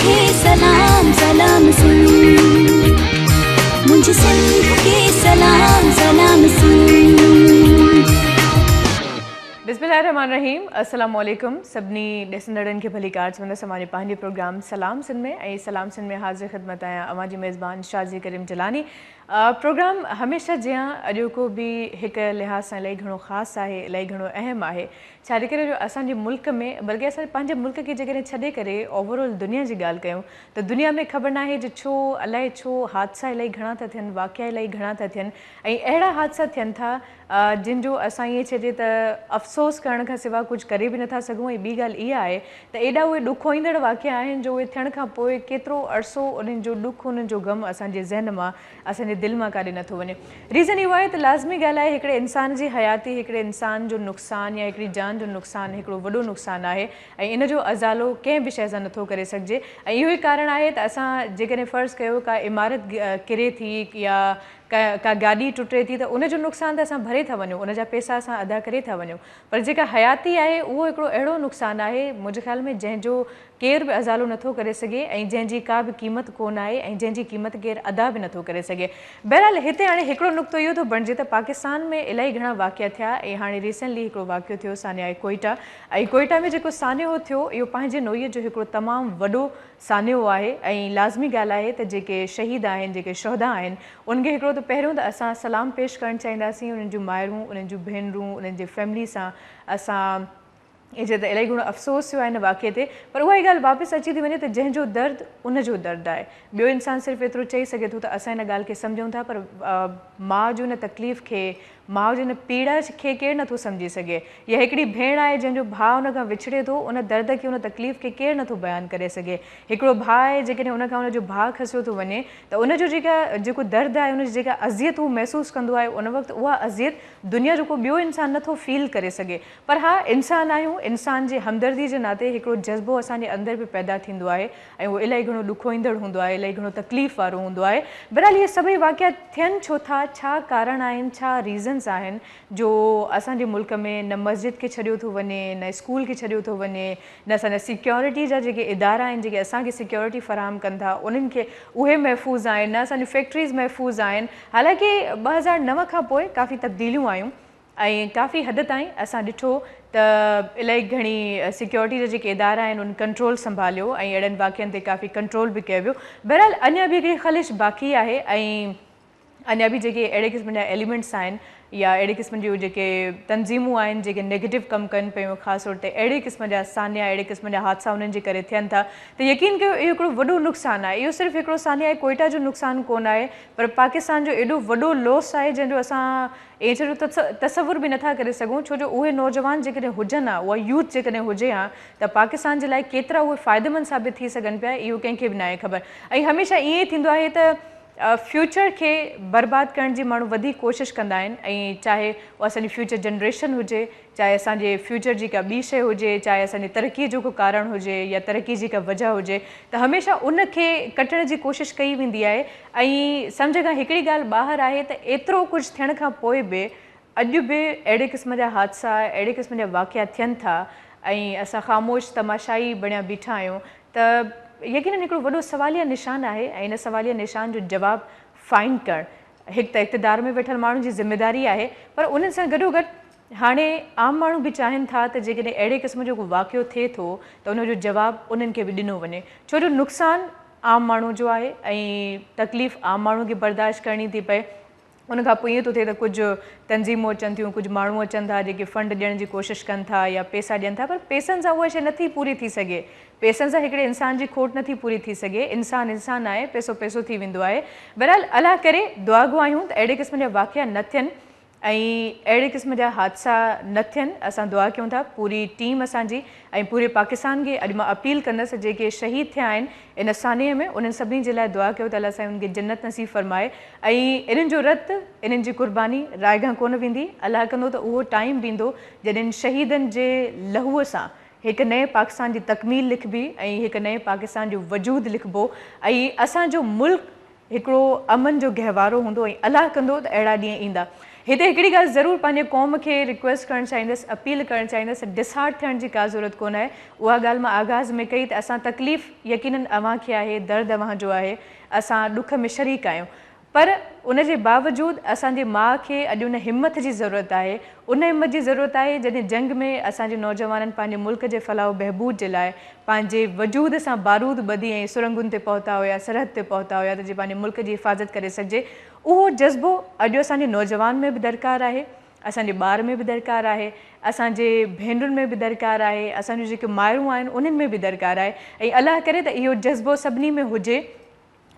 खे सलाम सलाम सुन, मुझे सिंध खे सलाम सलाम सुन। बिस्मिल्लाहिर्रहमानिर्रहीम। अस्सलाम वालेकुम सभिनी ॾिसंदड़नि खे भली कार चवंदसि हमारे पंहिंजे प्रोग्राम सलाम सिंध में। ऐं सलाम सिंध में हाज़िर ख़िदमत आहियां अवां जी मेज़बान शाज़ी करीम जिलानी। प्रोग्राम हमेशह जीअं अॼोको बि हिकु लिहाज़ सां इलाही घणो ख़ासि आहे, इलाही घणो अहम आहे। छाजे करे जो असांजे मुल्क में, बल्कि असां पंहिंजे मुल्क खे जेकॾहिं छॾे करे ओवरऑल दुनिया जी ॻाल्हि कयूं त दुनिया में ख़बर न आहे जो छो अलाए छो हादसा इलाही घणा था थियनि, वाक़िया इलाही घणा था थियनि। ऐं अहिड़ा हादसा थियनि था जिन जो असां ईअं चइजे त अफ़सोस करण खां सवाइ कुझु करे बि नथा सघूं। ऐं ॿी ॻाल्हि इहा आहे त एॾा उहे ॾुखोईंदड़ वाक़िया आहिनि जो उहे थियण खां पोइ केतिरो अरसो उन्हनि जो ॾुखु, उन्हनि जो ग़म असांजे ज़हन मां, असांजे दिलि मां काॾे नथो वञे। रीज़न इहो आहे त लाज़मी ॻाल्हि आहे हिकिड़े इंसान जी हयाती, हिकिड़े इंसान जो नुक़सानु या हिकिड़ी जान जो नुक़सानु हिकिड़ो वॾो नुक़सानु आहे। ऐं इन जो अज़ालो कंहिं बि शइ सां नथो करे सघिजे। ऐं इहो ई कारण आहे त असां जेकॾहिं फ़र्ज़ु कयो का इमारत किरे थी या का गाॾी टुटे थी त उनजो नुक़सानु त असां भरे था वञूं, उनजा पैसा असां अदा करे था वञूं। पर जेका हयाती आहे उहो हिकिड़ो अहिड़ो नुक़सानु आहे मुंहिंजे ख़्याल में जंहिंजो केरु बि अज़ालो नथो करे सघे ऐं जंहिंजी का बि क़ीमत कोन आहे ऐं जंहिंजी क़ीमत केरु अदा बि नथो करे सघे। बहरहाल हिते हाणे हिकिड़ो नुक़्तो इहो थो बणिजे त पाकिस्तान में इलाही घणा वाक़िया थिया ऐं हाणे रिसेंटली हिकिड़ो वाक़ियो थियो सानिया कोयटा। ऐं कोयटा में जेको सानियो थियो इहो पंहिंजे नोईअ जो हिकिड़ो तमामु वॾो सानियो आहे। ऐं लाज़मी ॻाल्हि आहे त जेके शहीद आहिनि, जेके शहदा आहिनि, उनखे हिकिड़ो त पहिरियों त असां सलाम पेश करणु चाहींदासीं उन्हनि जूं माइरूं, उन्हनि जूं भेनरूं, उन्हनि जे फैमिली सां असां इहे त इलाही घणो अफ़सोस थियो आहे हिन वाक़िए ते। पर उहा ई ॻाल्हि वापसि अची थी वञे त जंहिंजो दर्द उनजो दर्द आहे। ॿियो इंसानु सिर्फ़ु एतिरो चई सघे थो त असां हिन ॻाल्हि खे सम्झूं था, पर माउ जो हिन तकलीफ़ खे, माउ जी हिन पीड़ा खे केरु नथो सम्झी सघे। या हिकिड़ी भेण आहे जंहिंजो भाउ हुन खां विछड़े थो, उन दर्द खे, उन तकलीफ़ खे केरु नथो बयानु करे सघे। हिकिड़ो भाउ आहे जेकॾहिं उन खां उनजो भाउ खसियो थो वञे त उनजो जेको दर्द आहे, उनजी जेका अज़ियत हू महसूसु कंदो आहे उन वक़्तु उहा अज़ियत दुनिया जो को ॿियो इंसानु नथो फील करे सघे। पर हा, इंसान आहियूं, इंसान जे हमदर्दी जे नाते हिकिड़ो जज़्बो असांजे अंदरि बि पैदा थींदो आहे ऐं उहो इलाही घणो ॾुखोईंदड़ हूंदो आहे, इलाही घणो तकलीफ़ वारो हूंदो आहे। बहरहाल इहे सभई वाक़िया थियनि छो था, छा कारण आहिनि, छा रीज़न्स आहिनि जो असांजे मुल्क में न मस्जिद खे छॾियो थो वञे, न स्कूल खे छॾियो थो वञे, न असांजा सिक्योरिटी जा जेके इदारा आहिनि जेके असांखे सिक्योरिटी फ़राहम कनि था उन्हनि खे उहे महफ़ूज़ आहिनि, न असांजी फैक्ट्रीज़ महफ़ूज़ आहिनि। हालांकि 2009 खां पोइ काफ़ी तब्दीलियूं आयूं ऐं काफ़ी हद ताईं असां ॾिठो त इलाही घणी सिक्योरिटी जा जेके इदारा आहिनि उन कंट्रोल संभालियो ऐं अहिड़नि वाक़ियनि ते काफ़ी कंट्रोल बि कयो वियो। बहरहाल अञा बि हिकिड़ी ख़लिश बाक़ी आहे ऐं अञा बि जेके अहिड़े क़िस्म जा एलिमेंट्स आहिनि या अहिड़े क़िस्म जूं जेके तंज़ीमूं आहिनि जेके नेगेटिव कमु कनि पियूं, ख़ासि तौर ते अहिड़े क़िस्म जा सानिया, अहिड़े क़िस्म जा हादसा उन्हनि जे करे थियनि था त यकीन कयो इहो हिकिड़ो वॾो नुक़सानु आहे। इहो सिर्फ़ु हिकिड़ो सानिया कोयटा जो नुक़सानु कोन आहे, पर पाकिस्तान जो एॾो वॾो लॉस आहे जंहिंजो असां एतिरो तसवुर बि नथा करे सघूं। छो जो उहे नौजवान जेकॾहिं हुजनि हा, उहा यूथ जेकॾहिं हुजे हा त पाकिस्तान जे लाइ केतिरा उहे फ़ाइदेमंद साबित थी सघनि पिया, इहो कंहिंखे बि न आहे ख़बर। ऐं हमेशह ईअं ई थींदो आहे त फ्यूचर खे बर्बादु करण जी माण्हू वधीक कोशिशि कंदा आहिनि। ऐं चाहे उहा असांजी फ्यूचर जनरेशन हुजे, चाहे असांजे फ्यूचर जी का ॿी शइ हुजे, चाहे असांजी तरक़ीअ जो को कारण हुजे या तरक़ी जी का वजह हुजे, त हमेशह उनखे कटण जी कोशिशि कई वेंदी आहे। ऐं सम्झ खां हिकिड़ी ॻाल्हि ॿाहिरि आहे त एतिरो कुझु थियण खां पोइ बि अॼु बि अहिड़े क़िस्म जा हादसा, अहिड़े क़िस्म जा वाक़िया थियनि था ऐं असां ख़ामोश तमाशाई बणिया बीठा आहियूं त यकीनन हिकिड़ो वॾो सवालिया निशान आहे। ऐं इन सवालिया निशान जो जवाबु फाइंड करणु हिकु त इक़्तिदार में वेठल माण्हुनि जी ज़िमेदारी आहे, पर उन्हनि सां गॾोगॾु हाणे आम माण्हू बि चाहिनि था त जेकॾहिं अहिड़े क़िस्म जो को वाक़ियो थिए थो त उनजो जवाबु उन्हनि खे बि ॾिनो वञे। छो जो नुक़सानु आम माण्हू जो आहे ऐं तकलीफ़ आम माण्हू खे बर्दाश्त करणी थी पए। उनखां पोइ ईअं थो थिए त कुझु तंज़ीमूं अचनि थियूं, कुझु माण्हू अचनि था जेके फंड ॾियण जी कोशिशि कनि था या पैसा ॾियनि था, पर पैसनि सां उहा शइ नथी पूरी थी सघे। पैसनि सां हिकिड़े इंसान जी खोट नथी पूरी थी सघे। इंसानु आहे, पैसो पैसो थी वेंदो आहे। बहरहाल अलाह करे दुआ गो आहियूं त अहिड़े क़िस्म जा वाक़िया न थियनि ऐं अहिड़े क़िस्म जा हादसा न थियनि। असां दुआ कयूं था पूरी टीम असांजी ऐं पूरे पाकिस्तान खे अॼु मां अपील कंदसि जेके शहीद थिया आहिनि इन सानिए में उन्हनि सभिनी जे लाइ दुआ कयो त अलाह साईं उनखे जन्नत नसीब फ़रमाए ऐं इन्हनि जो रत, इन्हनि जी कुर्बानी रायगां कोन वेंदी। अलाह कंदो त उहो टाइम बि ईंदो जॾहिं शहीदनि जे लहूअ सां हिकु नए पाकिस्तान जी तकमील लिखबी ऐं हिकु नए पाकिस्तान जो वजूद लिखबो ऐं असांजो मुल्क हिकिड़ो अमन जो गहवारो हूंदो ऐं अलाह कंदो त अहिड़ा ॾींहं ईंदा। हिते हिकिड़ी ॻाल्हि ज़रूरु पंहिंजे क़ौम खे रिक्वेस्ट करणु चाहींदसि, अपील करणु चाहींदसि, डिसहार्ट थियण जी का ज़रूरत कोन आहे। उहा ॻाल्हि मां आगाज़ में कई त असां तकलीफ़ यकीननि अव्हांखे आहे, दर्द अव्हांजो आहे, असां ॾुख में शरीक आहियूं, पर उन जे बावजूदि असांजी माउ खे अॼु उन हिमत जी ज़रूरत आहे, उन हिमत जी ज़रूरत आहे जॾहिं जंग में असांजे नौजवाननि पंहिंजे मुल्क जे फलाह बहबूद जे लाइ पंहिंजे वजूद सां बारूद ॿधी ऐं सुरंगुनि ते पहुता हुया, सरहद ते पहुता हुया त जीअं पंहिंजे मुल्क जी हिफ़ाज़त करे सघिजे। उहो जज़्बो अॼु असांजे नौजवान में बि दरकारु आहे, असांजे ॿार में बि दरकारु आहे, असांजे भेनरुनि में बि दरकारु आहे, असांजूं जेके माइरूं आहिनि उन्हनि में बि दरकारु आहे। ऐं अलाह करे त इहो जज़्बो सभिनी में हुजे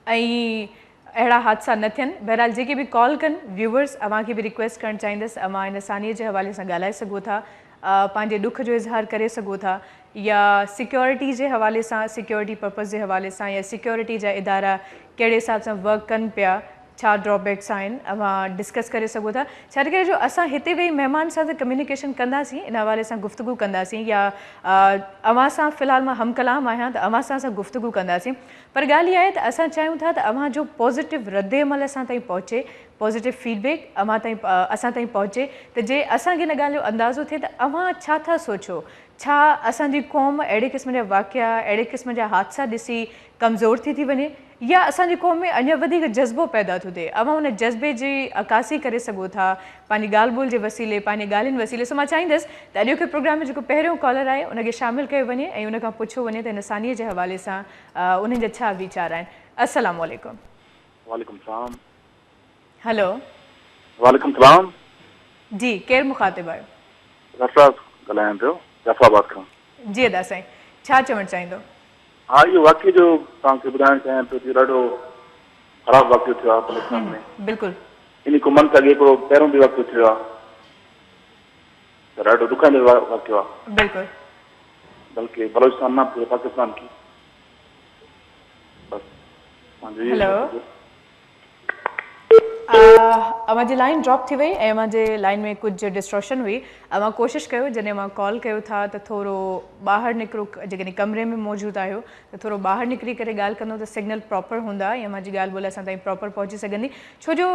ऐं अहिड़ा हादसा न थियनि। बहरहाल जेके बि कॉल कनि व्यूवर्स, अव्हांखे बि रिक्वेस्ट करणु चाहींदसि, अव्हां इन सानीअ जे हवाले सां ॻाल्हाए सघो था, पंहिंजे ॾुख जो इज़हार करे सघो था, या सिक्योरिटी जे हवाले सां, सिक्योरिटी पर्पज़ जे हवाले सां, या सिक्योरिटी जा इदारा कहिड़े हिसाब सां वर्क कनि पिया, छा ड्रॉबैक्स आहिनि, अव्हां डिस्कस करे सघो था। छाकाणि करे जो असां हिते वेही महिमान सां त कम्युनिकेशन कंदासीं, इन हवाले सां गुफ़्तगू कंदासीं, या अव्हां सां फ़िलहालु मां हमकलाम आहियां त अव्हां सां गुफ़्तगू कंदासीं, पर ॻाल्हि इहा आहे त असां चाहियूं था त अव्हां जो पॉज़िटिव रद्द अमल असां ताईं पहुचे, पॉज़िटिव फीडबैक असां ताईं पहुचे, त जे असांखे इन ॻाल्हि जो अंदाज़ो थिए त अव्हां छा था सोचो, छा असांजी क़ौम अहिड़े क़िस्म जा वाक़िया, अहिड़े क़िस्म जा हादसा ॾिसी कमज़ोर थी वञे, या असांजी क़ौम में अञा वधीक जज़्बो पैदा थो थिए। अव्हां उन जज़्बे जी अकासी करे सघो था पंहिंजी ॻाल्हि ॿोल जे वसीले, पंहिंजी ॻाल्हियुनि वसीले। सो मां चाहींदसि त अॼोके प्रोग्राम में जेको पहिरियों कॉलर आहे उनखे शामिलु कयो वञे ऐं उनखां पुछो वञे त इन सानीअ जे हवाले सां उन्हनि जा छा वीचार आहिनि। अस्सलाम वालेकुम। वालेकुम सलाम। हेलो। वालेकुम सलाम। जी, केरु मुखातिब आहियो? रफ़राज़ ॻाल्हायां पियो, जफ़राबाद खां। जी अदा साईं, छा चवणु चाहींदो? हा, इहो वाक़िए जो तव्हांखे ॿुधाइणु चाहियां पियो कि ॾाढो ख़राबु वाक़ियो थियो आहे पाकिस्तान में। बिल्कुलु। इन को मन अॻे हिकिड़ो पहिरियों बि वाक़ियो थियो आहे, त ॾाढो ॾुखाईंदड़ वाक़ियो आहे। बिल्कुलु। बल्कि बलोचिस्तान न पूरे पाकिस्तान की। हेलो। अव्हांजी लाइन ड्रॉप थी वई ऐं अव्हांजे लाइन में कुझु डिस्ट्रॉशन हुई। अव्हां कोशिशि कयो जॾहिं मां कॉल कयो था त थोरो ॿाहिरि निकिरो, जेकॾहिं कमरे में मौजूदु आहियो त थोरो ॿाहिरि निकिरी करे ॻाल्हि कंदो त सिग्नल प्रॉपर हूंदा या मुंहिंजी ॻाल्हि ॿोल असां ताईं प्रॉपर पहुची सघंदी। छो जो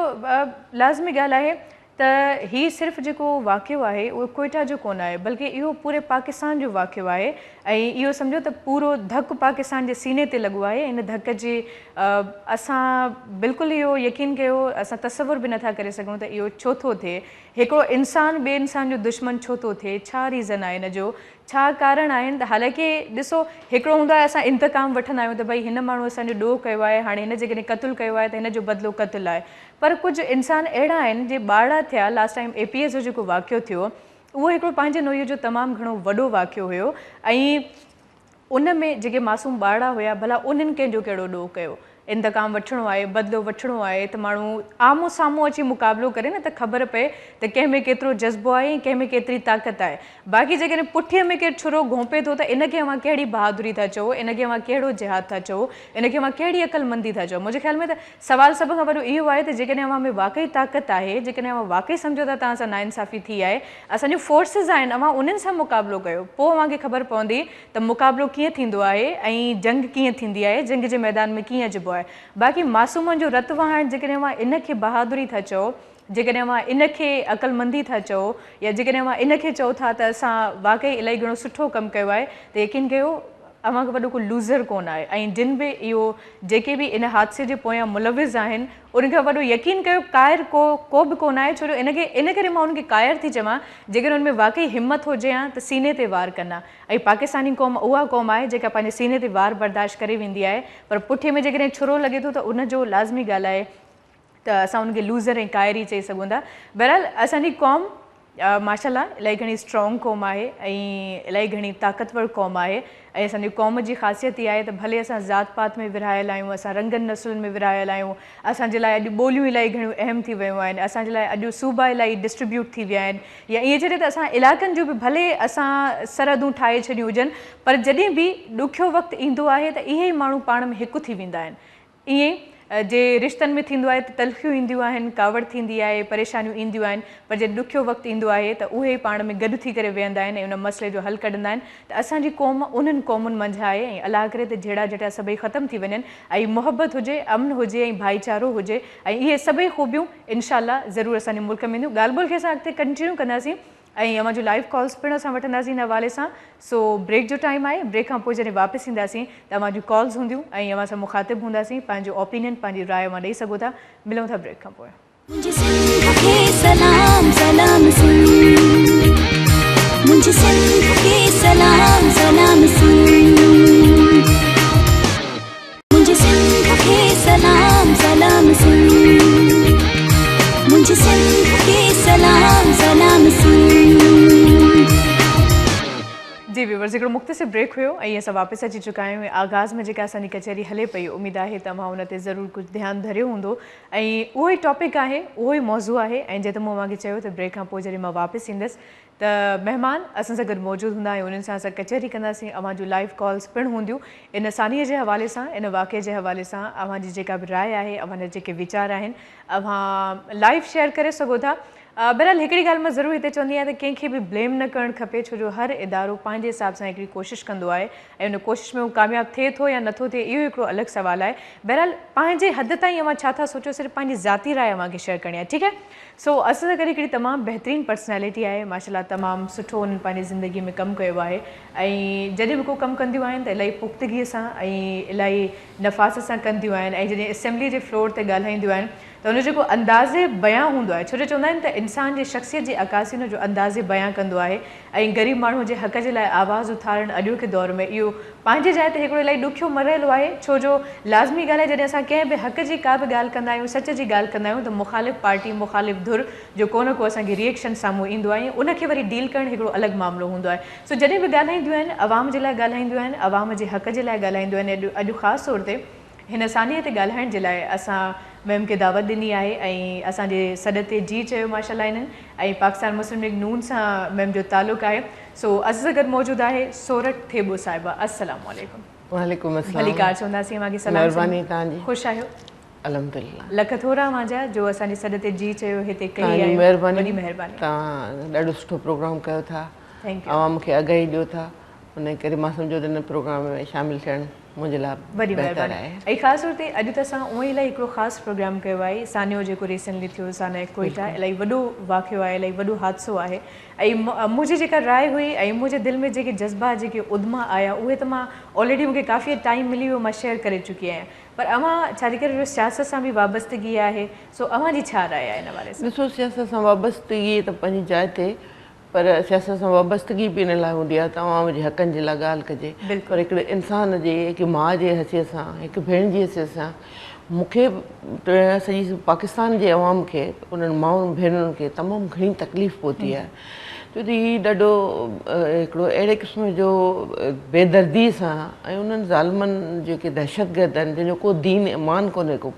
लाज़मी ॻाल्हि आहे त ही सिर्फ़ु जेको वाक़ियो आहे उहो कोयटा जो कोन आहे, बल्कि इहो पूरे पाकिस्तान जो वाक़ियो आहे ऐं इहो सम्झो त पूरो धकु पाकिस्तान जे सीने ते लॻो आहे। इन धक जे असां बिल्कुलु इहो यकीन कयो, असां तसवुर बि नथा करे सघूं त इहो छो थो थिए। हिकिड़ो इंसान ॿिए इंसान जो दुश्मन छो थो थिए, छा रीज़न आहे इन जो, छा कारण आहिनि। त हालांकि ॾिसो, हिकिड़ो हूंदो आहे असां इंतकाम वठंदा आहियूं त भई हिन माण्हू असांजो ॾोह कयो आहे, हाणे हिन जेकॾहिं क़तलु कयो आहे त हिन जो बदिलो क़तलु आहे। पर कुझु इंसान अहिड़ा आहिनि जे ॿारड़ा थिया। लास्ट टाइम APS जो जेको वाक़ियो थियो उहो हिकिड़ो पंहिंजे नोईअ जो तमामु घणो वॾो वाक़ियो हुयो ऐं उन में जेके मासूम ॿारड़ा हुया, भला उन्हनि कंहिंजो कहिड़ो ॾोह कयो। इंतकाम वठिणो आहे, बदिलो वठिणो आहे त माण्हू आम्हूं साम्हूं अची मुक़ाबिलो करे न त ख़बर पए त कंहिंमें केतिरो जज़्बो आहे ऐं कंहिंमें केतिरी ताक़त आहे। बाक़ी जेकॾहिं पुठीअ में केरु छुरो घोंपे थो त इनखे अव्हां कहिड़ी बहादुरी था चओ, इनखे अव्हां कहिड़ो जिहाद था चओ, इनखे अव्हां कहिड़ी अक़लमंदी था चओ। मुंहिंजे ख़्याल में त सवाल सभ खां वॾो इहो आहे त जेकॾहिं अव्हां में वाक़ई ताक़त आहे, जेकॾहिं अव्हां वाक़ई सम्झो था तव्हां सां नाइंसाफ़ी थी आहे, असांजो फोर्सिस आहिनि, अव्हां उन्हनि सां मुक़ाबिलो कयो, पोइ अव्हांखे ख़बर पवंदी त मुक़ाबिलो कीअं थींदो आहे ऐं जंग कीअं थींदी आहे, जंग जे मैदान में कीअं अचिबो आहे। बाक़ी मासूमनि जो रतु वहाइणु, जेकॾहिं अव्हां इनखे बहादुरी था चओ, जेकॾहिं अव्हां इनखे अक़लमंदी था चओ, या जेकॾहिं अव्हां इनखे चओ था त असां वाक़ई इलाही घणो सुठो कमु कयो आहे, त यकीन कयो अव्हां खां वॾो को लूज़र कोन आहे। ऐं जिन बि इहो जेके बि इन हादसे जे पोयां मुलविज़ आहिनि उनखां वॾो यकीन कयो काइर को बि कोन आहे। छो जो इन करे मां उनखे काइर थी चवां, जेकर उनमें वाक़ई हिमत हुजे हा त सीने ते वार कंदा। ऐं पाकिस्तानी क़ौम उहा क़ौम आहे जेका पंहिंजे सीने ते वार बर्दाश्त करे वेंदी आहे, पर पुठीअ में जेकॾहिं छुरो लॻे थो त उनजो लाज़मी ॻाल्हि आहे त असां उनखे लूज़र ऐं काइर ई चई सघूं था। बहरहाल असांजी क़ौम माशाल्लाह इलाही घणी स्ट्रॉन्ग क़ौम आहे ऐं इलाही घणी ताक़तवर क़ौम आहे। ऐं असांजी क़ौम जी ख़ासियत इहा आहे त भले असां ज़ात पात में विरहायल आहियूं, असां रंगनि नसुलनि में विरहायल आहियूं, असांजे लाइ अॼु ॿोलियूं इलाही घणियूं अहम थी वियूं आहिनि, असांजे लाइ अॼु सूबा इलाही डिस्ट्रीब्यूट थी विया आहिनि, या ईअं चए त असां इलाइक़नि जूं बि भले असां सरहदूं ठाहे छॾियूं हुजनि, पर जॾहिं बि ॾुखियो वक़्तु ईंदो आहे त इहे ई माण्हू पाण में हिकु थी वेंदा आहिनि। ईअं जे रिश्तनि में थींदो आहे त तलख़ियूं ईंदियूं आहिनि, कावड़ थींदी आहे, परेशानियूं ईंदियूं आहिनि, पर जॾहिं ॾुखियो वक़्तु ईंदो आहे त उहे पाण में गॾु थी करे वेहंदा आहिनि ऐं उन मसइले जो हल कढंदा आहिनि। त असांजी क़ौम उन्हनि क़ौमुनि मंझि आहे ऐं अलाह करे त जहिड़ा जहिड़ा सभई ख़तमु थी वञनि ऐं मुहबत हुजे, अमन हुजे ऐं भाईचारो हुजे ऐं इहे सभई ख़ूबियूं इनशाअल्लाह ज़रूरु असांजे मुल्क में ईंदियूं। ॻाल्हि ॿोल खे असां अॻिते कंटिन्यू कंदासीं ऐं अवां जो लाइव कॉल्स पिणु असां वठंदासीं हिन हवाले सां। सो ब्रेक जो टाइम आहे, ब्रेक खां पोइ जॾहिं वापसि ईंदासीं त अवां जूं कॉल्स हूंदियूं ऐं अवां सां मुखातिबु हूंदासीं, पंहिंजो ओपिनियन, पंहिंजी राय अवां ॾेई सघो था। मिलूं था ब्रेक खां पोइ। मुझे सिंध के सलाम सलाम सुन, मुझे सिंध के सलाम सलाम सुन, मुझे सिंध के सलाम सलाम सुन, मुझे सिंध के सलाम सलाम सुन। जी व्यूवर्स, हिकिड़ो मुख़्तसिर ब्रेक हुयो ऐं असां वापसि अची चुका आहियूं। आगाज़ में जेका असांजी कचहरी हले पई, उमेद आहे तव्हां हुन ते ज़रूरु कुझु ध्यानु धरियो हूंदो ऐं उहो ई टॉपिक आहे, उहो ई मौज़ू आहे। ऐं जीअं त मूं अव्हांखे चयो त ब्रेक खां पोइ जॾहिं मां वापसि ईंदसि त महिमान असां सां गॾु मौजूदु हूंदा ऐं उन्हनि सां असां कचहरी कंदासीं। अव्हां जूं लाइव कॉल्स पिणु हूंदियूं इन सानीअ जे हवाले सां, इन वाक़े जे हवाले सां। अव्हां जी जेका बि राय आहे, अव्हां जा जेके वीचार आहिनि, अव्हां लाइव शेयर करे सघो था। बहरहाल हिकिड़ी ॻाल्हि मां ज़रूरु हिते चवंदी आहियां त कंहिंखे बि ब्लेम न करणु खपे, छो जो हर इदारो पंहिंजे हिसाब सां हिकिड़ी कोशिशि कंदो आहे ऐं उन कोशिशि में उहो कामयाबु थिए थो या नथो थिए, इहो हिकिड़ो अलॻि सुवालु आहे। बहरहाल पंहिंजे हद ताईं अव्हां छा था सोचो, सिर्फ़ु पंहिंजी ज़ाती राय अव्हांखे शेयर करणी आहे, ठीकु आहे। सो असां सां गॾु हिकिड़ी तमामु बहितरीनु पर्सनैलिटी आहे, माशाल्लाह तमामु सुठो उन्हनि पंहिंजी ज़िंदगी में कमु कयो आहे ऐं जॾहिं बि को कमु कंदियूं आहिनि त इलाही पुख़्तगीअ सां ऐं इलाही नफ़ास सां कंदियूं आहिनि ऐं जॾहिं असेंबली जे फ्लोर ते ॻाल्हाईंदियूं आहिनि त उन जेको अंदाज़े बयां हूंदो आहे, छो जो चवंदा आहिनि त इंसान जी शख़्सियत जी अकासी हुन जो अंदाज़े बयां कंदो आहे ऐं ग़रीब माण्हू जे हक़ जे लाइ आवाज़ उथारणु अॼोके दौर में इहो पंहिंजे जाइ ते हिकिड़ो इलाही ॾुखियो मरहलो आहे। छो जो लाज़मी ॻाल्हि आहे, जॾहिं असां कंहिं बि हक़ जी का बि ॻाल्हि कंदा आहियूं, सच जी ॻाल्हि कंदा आहियूं, त मुख़ालिफ़ पार्टी, मुख़ालिफ़ धुर जो को न को असांखे रिएक्शन साम्हूं ईंदो आहे, उनखे वरी डील करणु हिकिड़ो अलॻि मामिलो हूंदो आहे। सो जॾहिं बि ॻाल्हाईंदियूं आहिनि, आवाम जे लाइ ॻाल्हाईंदियूं आहिनि, आवाम जे हक़ जे लाइ ॻाल्हाईंदियूं आहिनि। अॼु ख़ासि तौर ते हिन सानीअ ते ॻाल्हाइण जे लाइ असां मैम खे दावत ॾिनी आहे ऐं असांजे सॾ ते जी चयो माशाल्लाह इन्हनि ऐं पाकिस्तान मुस्लिम लीग नून सां मैम जो तालुक़ु आहे। सो असां सां गॾु मौजूदु आहे सोरठ थेबो साहिबा। अस्सलाम वालेकुम। वालेकुम अस्सलाम। भली कार चवंदासीं अव्हांखे सलाम। महिरबानी तव्हांजी। ख़ुशि आहियो? अल्हम्दुलिल्लाह। लख थोरा मुंहिंजा जो असांजे सॾ ते जी चयो, हिते कई तव्हांजी आहे, महिरबानी। वॾी महिरबानी। तव्हां ॾाढो सुठो प्रोग्राम कयो था, थैंक यू। आवाम खे आगाही ॾियो था, उन करे मां सम्झो त हिन प्रोग्राम में शामिलु थियणु मुंहिंजे लाइ वॾी बहितर महिरबानी। आहे। ऐं ख़ासि तौर ते अॼु त असां उअं ई इलाही हिकिड़ो ख़ासि प्रोग्राम कयो आहे, सानियो जेको रिसेंटली थियो, साना कोइटा, इलाही वॾो वाक़ियो आहे, इलाही वॾो हादसो आहे ऐं मुंहिंजी जेका राय हुई ऐं मुंहिंजे दिलि में जेके जज़्बा, जेके उद्मा आया, उहे त मां ऑलरेडी मूंखे काफ़ी टाइम मिली वियो, मां शेयर करे चुकी आहियां। पर अव्हां छा करे सियासत सां बि वाबस्तगी आहे, सो अव्हांजी छा राय आहे हिन बारे में? ॾिसो, सियासत सां वाबस्तगी त पंहिंजी जाइ ते, पर सियासत सां वाबस्तगी बि इन लाइ हूंदी आहे त आवाम जे हक़नि जे लाइ ॻाल्हि कजे। पर हिकिड़े इंसान जे, हिकु माउ जे हैसियत सां, हिकु भेण जी हैसियत सां मूंखे सॼी पाकिस्तान जे अवाम खे, उन्हनि माउनि भेनरुनि खे तमामु घणी तकलीफ़ पहुती आहे, छो त हीउ ॾाढो हिकिड़ो अहिड़े क़िस्म जो बेदर्दी सां ऐं उन्हनि ज़ालिमनि जेके दहशतगर्द आहिनि, जंहिंजो को दीन ईमान कोन्हे को,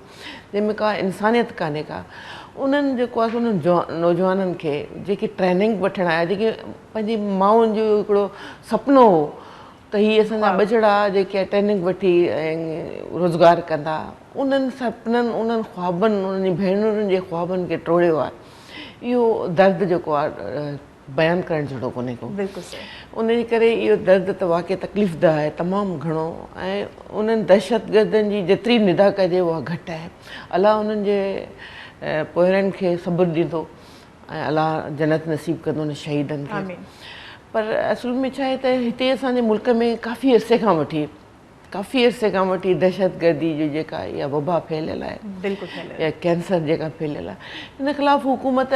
जंहिंमें का इंसानियत कान्हे का, उन्हनि जेको आहे उन्हनि नौजवाननि खे जेकी ट्रेनिंग वठणु आहे, जेके पंहिंजी माउनि जो हिकिड़ो सुपिनो हो त हीअ असांजा ॿचिड़ा जेके ट्रेनिंग वठी ऐं रोज़गार कंदा, उन्हनि सुपिननि, उन्हनि ख्वाबनि, उन्हनि जी भेनरुनि जे ख्वाबनि खे टोड़ियो आहे। इहो दर्द जेको आहे बयानु करणु जहिड़ो कोन्हे को। बिल्कुलु सही। उन जे करे इहो दर्द त वाक़ई तकलीफ़ दह आहे तमामु घणो, ऐं उन्हनि दहशतगर्दनि जी जेतिरी निदा कजे उहा घटि आहे। अलाह उन्हनि जे पोइरनि खे सब्र ॾींदो ऐं अलाह जन्नत नसीब कंदो उन शहीदनि खे। पर असुल में छा आहे त हिते असांजे मुल्क में काफ़ी अरसे खां वठी दहशतगर्दी जो जेका इहा वबा फैलियल आहे, या कैंसर जेका फैलियल आहे, हिन ख़िलाफ़ु हुकूमत,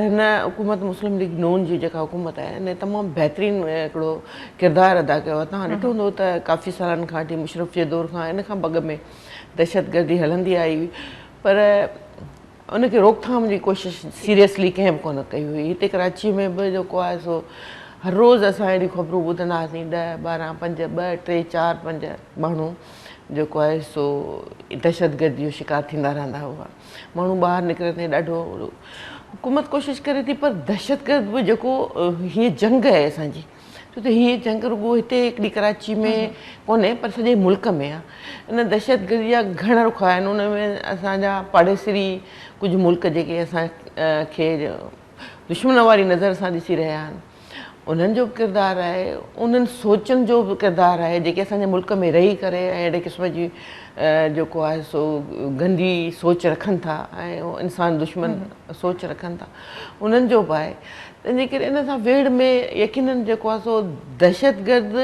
हिन हुकूमत मुस्लिम लीग नून जी जेका हुकूमत आहे, हिन तमामु बहितरीनु हिकिड़ो किरदारु अदा कयो आहे। तव्हां ॾिठो हूंदो त काफ़ी सालनि खां वठी मुशरफ जे दौर खां इन खां बॻ में दहशतगर्दी हलंदी आई हुई, पर उनखे रोकथाम जी कोशिशि सीरियसली कंहिं बि कोन कई हुई। हिते कराची में बि जेको आहे सो हर रोज़ असां अहिड़ी ख़बरूं ॿुधंदा हुआसीं, 10, 12, 5, 2, 3, 4, 5 माण्हू जेको आहे सो दहशतगर्दी जो शिकार थींदा रहंदा हुआ। माण्हू ॿाहिरि निकिरंदे ॾाढो, हुकूमत कोशिशि करे थी, पर दहशतगर्द बि जेको हीअ जंग आहे असांजी, छो त हीअ जंग रुॻो हिते हिकिड़ी कराची में कोन्हे पर सॼे मुल्क में आहे। इन दहशतगर्दी जा घणा रुख आहिनि। उन में असांजा पाड़ेसरी कुझु मुल्क जेके असांखे दुश्मन वारी नज़र सां ॾिसी रहिया आहिनि, उन्हनि जो बि किरदारु आहे, उन्हनि सोचनि जो बि किरदारु आहे जेके असांजे मुल्क में रही करे ऐं अहिड़े क़िस्म जी जेको आहे सो गंदी सोच रखनि था ऐं इंसान दुश्मन सोच रखनि था, उन्हनि जो बि आहे। तंहिंजे करे इन सां वेड़ में यकीननि जेको आहे सो दहशतगर्द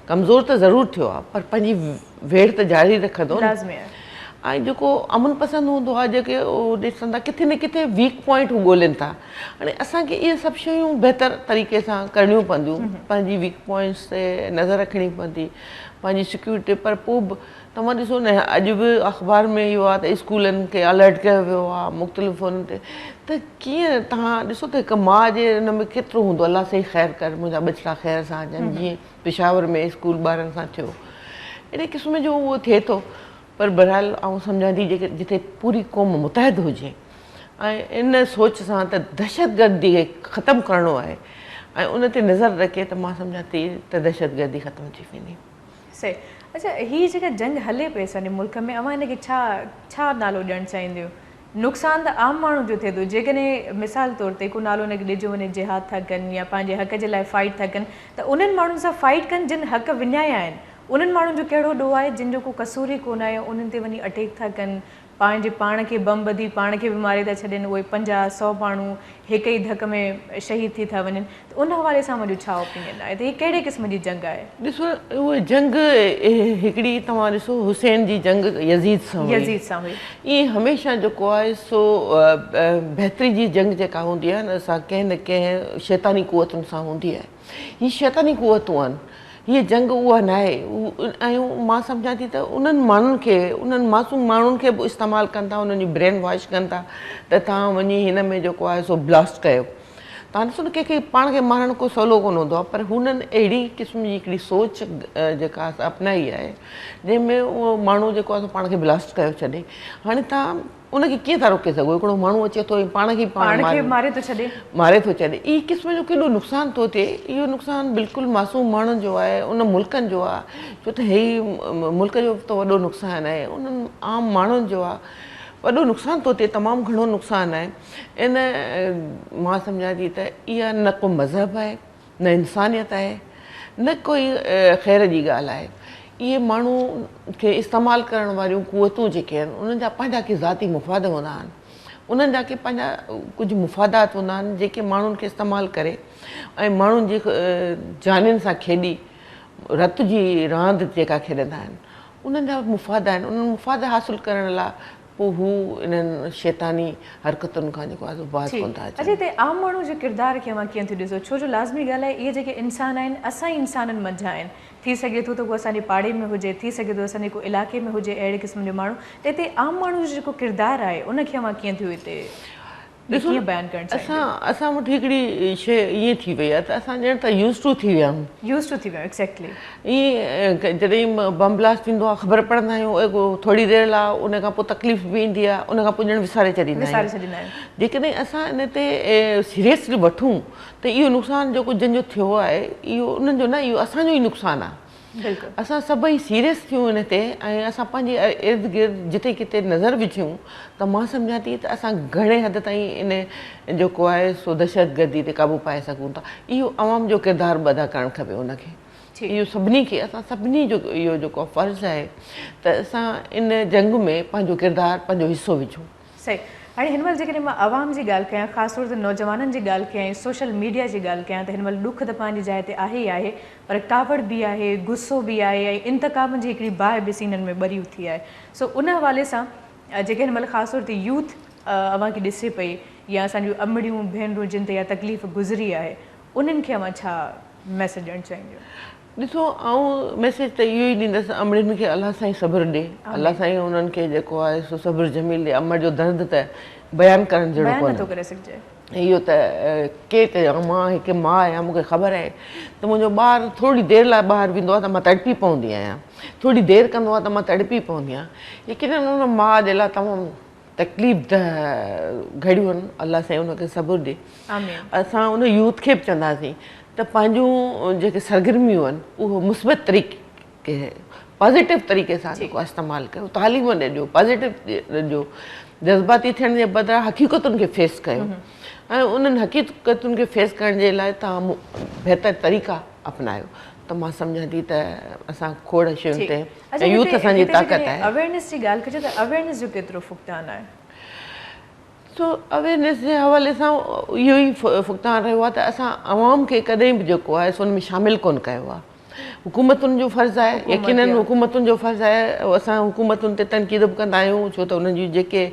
कमज़ोर त ज़रूरु थियो आहे पर पंहिंजी वेड़ त जारी रखंदो। ऐं जेको अमन पसंदि हूंदो आहे, जेके उहो ॾिसंदा किथे न किथे वीक पॉइंट हू ॻोल्हनि था। हाणे असांखे इहे सभु शयूं बहितर तरीक़े सां करणियूं पवंदियूं, पंहिंजी वीक पॉइंट्स ते नज़र रखणी पवंदी, पंहिंजी सिक्योरिटी। पर पोइ बि तव्हां ॾिसो न, अॼु बि अख़बार में इहो आहे त स्कूलनि खे अलर्ट कयो वियो आहे मुख़्तलिफ़ फ़ोन ते। त कीअं तव्हां ॾिसो त हिकु माउ जे हिन में केतिरो हूंदो, अलाह सही ख़ैरु कर, मुंहिंजा बचिड़ा ख़ैर सां अचनि, जीअं पेशावर में स्कूल ॿारनि सां थियो। अहिड़े क़िस्म जो उहो थिए थो। पर बहरहाल आउं सम्झां थी जेके जिथे पूरी क़ौम मुतहद हुजे ऐं इन सोच सां त दहशतगर्दी खे ख़तमु करिणो आहे ऐं उन ते नज़र रखे त मां सम्झां थी त दहशतगर्दी ख़तमु थी वेंदी। सही। अच्छा, हीअ जेका जंग हले पई असांजे मुल्क में, अवां हिनखे छा नालो ॾियणु चाहींदियूं? नुक़सानु त आम माण्हू जो थिए थो। जेकॾहिं मिसाल तौर ते को नालो हिनखे ॾिजो वञे, जिहाद था कनि या पंहिंजे हक़ जे लाइ फाइट था कनि, त उन्हनि माण्हुनि सां फाइट कनि जिन हक़ विञाया आहिनि। उन्हनि माण्हुनि जो कहिड़ो ॾोह आहे जिन जो को कसूर ई कोन आहे, उन्हनि ते वञी अटैक था कनि, पंहिंजे पाण खे बम ॿधी पाण खे बि मारे था छॾनि, उहे 50-100 माण्हू हिक ई धक में शहीद थी था वञनि। त उन हवाले सां मुंहिंजो छा ओपिनियन आहे त हीअ कहिड़े क़िस्म जी जंग आहे? ॾिसो, उहे जंग हिकिड़ी तव्हां ॾिसो हुसैन जी जंग यज़ीद सां हुई। ईअं हमेशह जेको आहे सो बहितरी जी जंग जेका हूंदी आहे न, असां कंहिं न कंहिं शैतानी कुवतुनि सां हूंदी आहे। हीअ शैतानी कुवतूं आहिनि, हीअ जंग उहा न आहे। ऐं मां सम्झां थी त उन्हनि माण्हुनि खे, उन्हनि मासूम माण्हुनि खे बि इस्तेमालु कनि था, उन्हनि जी ब्रेन वॉश कनि था त तव्हां वञी हिन में जेको आहे सो ब्लास्ट कयो। तव्हां ॾिसो न, कंहिंखे पाण खे मारणु को सवलो कोन हूंदो आहे, पर हुननि अहिड़ी क़िस्म जी हिकिड़ी सोच जेका अपनाई आहे जंहिंमें उहो माण्हू जेको आहे पाण खे ब्लास्ट कयो छॾे। हाणे तव्हां उनखे कीअं था रोके सघो? हिकिड़ो माण्हू अचे थो ऐं पाण खे मारे थो छॾे। ई क़िस्म जो केॾो नुक़सानु थो थिए। इहो नुक़सानु बिल्कुलु मासूम माण्हुनि जो आहे, उन मुल्कनि जो आहे, छो त हे मुल्क जो त वॾो नुक़सानु आहे, उन्हनि आम माण्हुनि जो आहे, वॾो नुक़सानु थो थिए, तमामु घणो नुक़सानु आहे। इन मां सम्झां थी त इहा न को मज़हब आहे, न इंसानियत आहे, न कोई ख़ैर जी ॻाल्हि आहे। इहे माण्हू खे इस्तेमालु करण वारियूं कुवतूं जेके आहिनि, उन्हनि जा पंहिंजा के ज़ाती मुफ़ाद हूंदा आहिनि, उन्हनि जा के पंहिंजा कुझु मुफ़ादात हूंदा आहिनि जेके माण्हुनि खे इस्तेमालु करे ऐं माण्हुनि जी जानियुनि सां खेॾी रत जी रांदि जेका खेॾंदा आहिनि, उन्हनि जा मुफ़ाद आहिनि। उन्हनि मुफ़ाद हासिलु करण लाइ पोइ हू इन्हनि शैतानी हरकतुनि खां जेको आहे बाज़ कोन था अचनि। अच्छा, हिते आम माण्हू जे किरदार खे मां कीअं थी ॾिसो? छो जो लाज़मी ॻाल्हि आहे, इहे जेके इंसान आहिनि असां ई इंसाननि मंझां आहिनि। थी सघे थो त उहो असांजे पाड़े में हुजे, थी सघे थो असांजे को इलाइक़े में हुजे अहिड़े क़िस्म जो माण्हू। त हिते आम माण्हू जो जेको किरदारु आहे उनखे मां कीअं थियो हिते कीअं बयानु करणु चाहियां? असां वटि हिकिड़ी शइ ईअं थी वई आहे त असां ॼण त यूज़ टू थी विया आहियूं। एक्ज़ैक्टली। ईअं जॾहिं बम ब्लास्ट थींदो आहे ख़बर पढ़ंदा आहियूं, थोरी देरि लाइ उन खां पोइ तकलीफ़ बि ईंदी आहे, उन खां पोइ ॼण विसारे छॾींदा आहियूं। जेकॾहिं असां इन ते सीरियसली वठूं त इहो नुक़सानु जेको जंहिंजो थियो आहे इहो उन्हनि जो न, इहो असांजो ई नुक़सानु आहे। असां सभई सीरियस थियूं इन ते ऐं असां पंहिंजे इर्द गिर्द जिते किथे नज़र विझूं त मां सम्झां थी त असां घणे हद ताईं इन जेको आहे सो दहशतगर्दी ते क़ाबू पाए सघूं था। इहो अवाम जो किरदारु अदा करणु खपे उनखे। इहो सभिनी खे, असां सभिनी जो इहो जेको फ़र्ज़ु आहे त असां इन जंग में पंहिंजो किरदारु, पंहिंजो हिसो विझूं। सही। हाणे हिन महिल जेकॾहिं मां आवाम जी ॻाल्हि कयां, ख़ासि तौर ते नौजवाननि जी ॻाल्हि कयां, सोशल मीडिया जी ॻाल्हि कयां, त हिन महिल ॾुख त पंहिंजी जाइ ते आहे ई आहे, पर कावड़ बि आहे, गुस्सो बि आहे ऐं इंतकाम जी हिकिड़ी बाहि बि सीननि में ॿरी उथी आहे। सो उन हवाले सां जेके हिन महिल ख़ासि तौर ते यूथ अवां खे ॾिसे पई या असांजूं अमड़ियूं भेनरूं जिन ते इहा तकलीफ़ गुज़री आहे, उन्हनि खे अवां छा मैसेज ॾियणु चाहींदियूं? ॾिसो, आउं मैसेज त इहो ई ॾींदसि अमड़ियुनि खे, अलाह साईं सब्र ॾे, अलाह साईं उन्हनि खे जेको आहे सो सब्र जमील ॾे। अमड़ जो दर्द त बयानु करणु जहिड़ो नथो करे सघिजे। इहो त के चयो, मां हिकु माउ आहियां, मूंखे ख़बर आहे त मुंहिंजो ॿारु थोरी देरि लाइ ॿाहिरि वेंदो आहे त मां तड़पी पवंदी आहियां, थोरी देरि कंदो आहे त मां तड़पी पवंदी आहियां। लेकिन उन माउ जे लाइ तमामु तकलीफ़ घड़ियूं आहिनि, अलाह साईं उनखे सब्र ॾे। असां उन यूथ खे बि चवंदासीं त त पंहिंजूं जेके सरगर्मियूं आहिनि उहो मुस्बत तरीक़े पॉज़िटिव तरीक़े सां जेको इस्तेमालु कयो, तालीम ॾिजो, पॉज़िटिव ॾिजो, जज़्बाती थियण जे बदिरां हक़ीक़तुनि खे फेस कयो ऐं उन्हनि हक़ीक़तुनि खे फेस करण जे लाइ तव्हां बहितर तरीक़ा अपनायो। त मां सम्झां थी त असां खोड़ शयुनि ते ऐं यूथ असांजी ताक़त आहे। अवेयरनेस जी ॻाल्हि कजे त अवेयरनेस जो केतिरो फुक़दान आहे? सो अवेयरनेस जे हवाले सां इहो ई फुक़दान रहियो आहे त असां आवाम खे कॾहिं बि जेको आहे सो उन में शामिलु कोन कयो आहे। हुकूमतुनि जो फ़र्ज़ु आहे, यकीननि हुकूमतुनि जो फ़र्ज़ु आहे, असां हुकूमतुनि ते तनक़ीद बि कंदा आहियूं छो त उन्हनि जूं जेके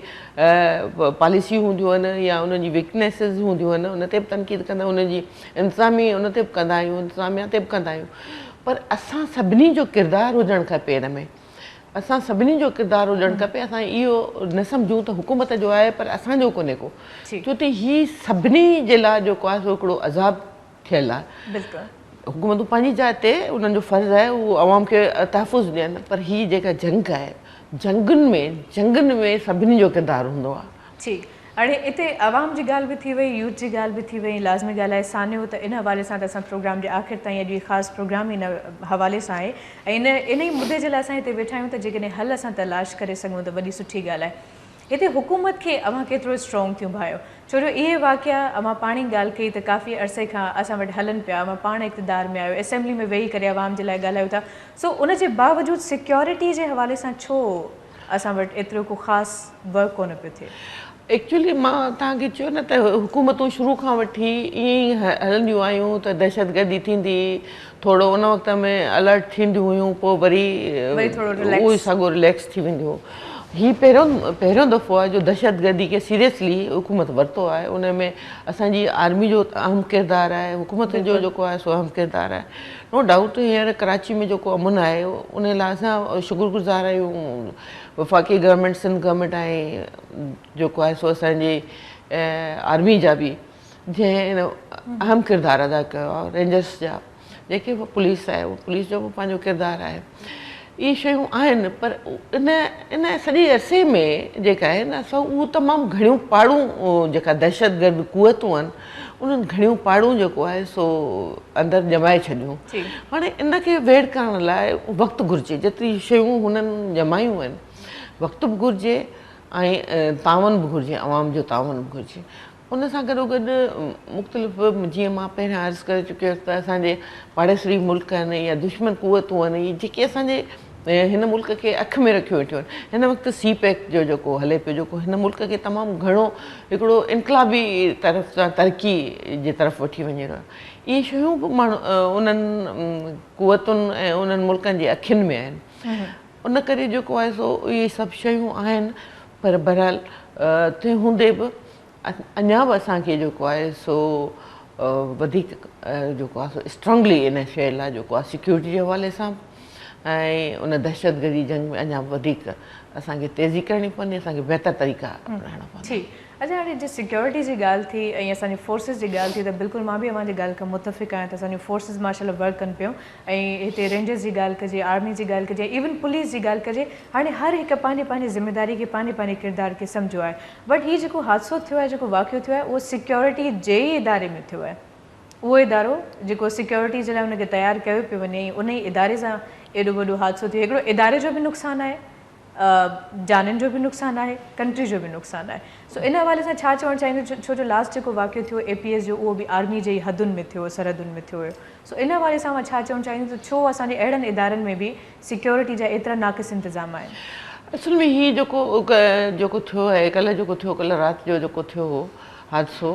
पॉलिसियूं हूंदियूं आहिनि या उन्हनि जी वीकनेसिस हूंदियूं आहिनि उन ते बि तनक़ीद कंदा आहियूं, उन्हनि जी इंतिज़ामी उन ते बि कंदा आहियूं, इंतिज़ामिया ते बि कंदा आहियूं। पर असां सभिनी जो किरदारु हुजणु खपे हिन में, असां सभिनी जो किरदारु हुजणु खपे। असां इहो न सम्झूं त हुकूमत जो आहे पर असांजो कोन्हे को, छो त हीअ सभिनी जे लाइ जेको आहे सो हिकिड़ो अज़ाब थियलु आहे। बिल्कुलु हुकूमतूं पंहिंजी जाइ ते उन्हनि जो फ़र्ज़ु आहे उहो आवाम खे तहफ़ुज़ ॾियनि, पर हीअ जेका जंग आहे जंगुनि में सभिनी जो किरदारु हूंदो आहे। जी, हाणे हिते आवाम जी ॻाल्हि बि थी वई, यूथ जी ॻाल्हि बि थी वई, लाज़मी ॻाल्हि आहे सानियो त इन हवाले सां त असां प्रोग्राम जे आख़िर ताईं अॼु ख़ासि प्रोग्राम ई इन हवाले सां आहे ऐं इन ई मुदे जे लाइ असां हिते वेठा आहियूं त जेकॾहिं हल असां तलाश करे सघूं त वॾी सुठी ॻाल्हि आहे। हिते हुकूमत खे अवां केतिरो स्ट्रॉन्ग थियूं भायो, छो जो इहे वाक़िया अवां पाणी ॻाल्हि कई त काफ़ी अरसे खां असां वटि हलनि पिया, अवां पाण इक़्तिदार में आयो, असेंबली में वेही करे आवाम जे लाइ ॻाल्हायूं था। सो उनजे बावजूदि सिक्योरिटी जे हवाले सां छो असां वटि एतिरो को ख़ासि वर्क कोन पियो थिए? एक्चुअली मां तव्हांखे चयो न त हुकूमतूं शुरू खां वठी ईअं ई हलंदियूं आहियूं त दहशतगर्दी थींदी, थोरो उन वक़्त में अलर्ट थींदियूं हुयूं, पोइ वरी उहो सॻो रिलैक्स थी वेंदियूं। हीअ पहिरियों दफ़ो आहे जो दहशतगर्दी खे सीरियसली हुकूमत वरितो आहे, उन में असांजी आर्मी जो अहम किरदारु आहे, हुकूमत जो जेको आहे सो अहम किरदारु आहे। नो डाउट हींअर कराची में जेको अमन आहे उन लाइ असां शुक्रगुज़ार आहियूं वफ़ाक़ी गवर्नमेंट, सिंध गवर्नमेंट ऐं जेको आहे सो असांजी आर्मी जा बि जंहिं अहम किरदारु अदा कयो आहे, रेंजर्स जा जेके पुलिस आहे उहो पुलिस जो बि पंहिंजो किरदारु आहे। इहे शयूं आहिनि पर इन सॼे अरसे में जेका आहे न असां उहो तमामु घणियूं पाड़ूं जेका दहशतगर्द कुवतूं आहिनि उन्हनि घणियूं पाड़ूं जेको आहे सो अंदरि ॼमाए छॾियूं। हाणे इन खे वेड़ करण लाइ वक़्तु घुरिजे, जेतिरी शयूं हुननि ॼमायूं आहिनि वक़्तु बि घुरिजे ऐं तावन बि घुरिजे, आवाम जो तावन बि घुरिजे। उन सां गॾोगॾु मुख़्तलिफ़ जीअं मां पहिरियां अर्ज़ु करे चुकी हुअसि त असांजे पाड़ेसरी मुल्क आहिनि या दुश्मन कुवतूं आहिनि इहे जेके असांजे हिन मुल्क खे अखि में रखियो वेठियूं आहिनि। हिन वक़्तु सी पैक जो जेको हले पियो जेको हिन मुल्क खे तमामु घणो हिकिड़ो इनकलाबी तरफ़ सां तरक़ी जे तरफ़ वठी वञे रहियो आहे। इहे शयूं बि माण्हू उन्हनि कुवतुनि ऐं उन्हनि मुल्कनि जे अखियुनि में आहिनि। उन करे जेको आहे सो इहे सभु शयूं आहिनि पर बहरहाल तंहिं हूंदे बि अञा बि असांखे जेको आहे सो वधीक जेको आहे सो स्ट्रॉन्गली इन शइ लाइ जेको आहे सिक्योरिटी जे हवाले सां ऐं उन दहशतगर्दी जंग में अञा वधीक असांखे तेज़ी करणी पवंदी, असांखे बहितर तरीक़ा अपनाइणा पवंदा। अच्छा, हाणे जे सिक्योरिटी जी ॻाल्हि थी ऐं असांजी फोर्सिस जी ॻाल्हि थी त बिल्कुलु मां बि अव्हांजी ॻाल्हि खां मुतफ़िक़ आहियां त असांजूं फोर्सिस माशाल्लाह वर्क कनि पियूं ऐं हिते रेंजर्स जी ॻाल्हि कजे, आर्मी जी ॻाल्हि कजे, इवन पुलिस जी ॻाल्हि कजे। हाणे हर हिकु पंहिंजी ज़िम्मेदारी खे पंहिंजे किरदार खे सम्झो आहे। बट हीउ जेको हादसो थियो आहे, जेको वाक़ियो थियो आहे उहो सिक्योरिटी जे ई इदारे में थियो आहे। उहो इदारो जेको सिक्योरिटी जे लाइ हुनखे तयारु कयो पियो वञे उन ई इदारे सां एॾो वॾो हादसो थियो। हिकिड़ो इदारे जो बि नुक़सानु आहे, जाननि जो बि नुक़सानु आहे, कंट्री जो बि नुक़सानु आहे। सो इन हवाले सां छा चवणु चाहींदो, छो जो लास्ट जेको वाक़ियो थियो APS जो उहो बि आर्मी जे हदुनि में थियो, सरहदुनि में थियो हुयो। सो इन हवाले सां मां छा चवणु चाहींदुसि त छो असांजे अहिड़नि इदारनि में बि सिक्योरिटी जा एतिरा नाक़िस इंतिज़ाम आहिनि? असल में हीउ जेको थियो आहे, कल्ह राति जो जेको थियो हो हादसो,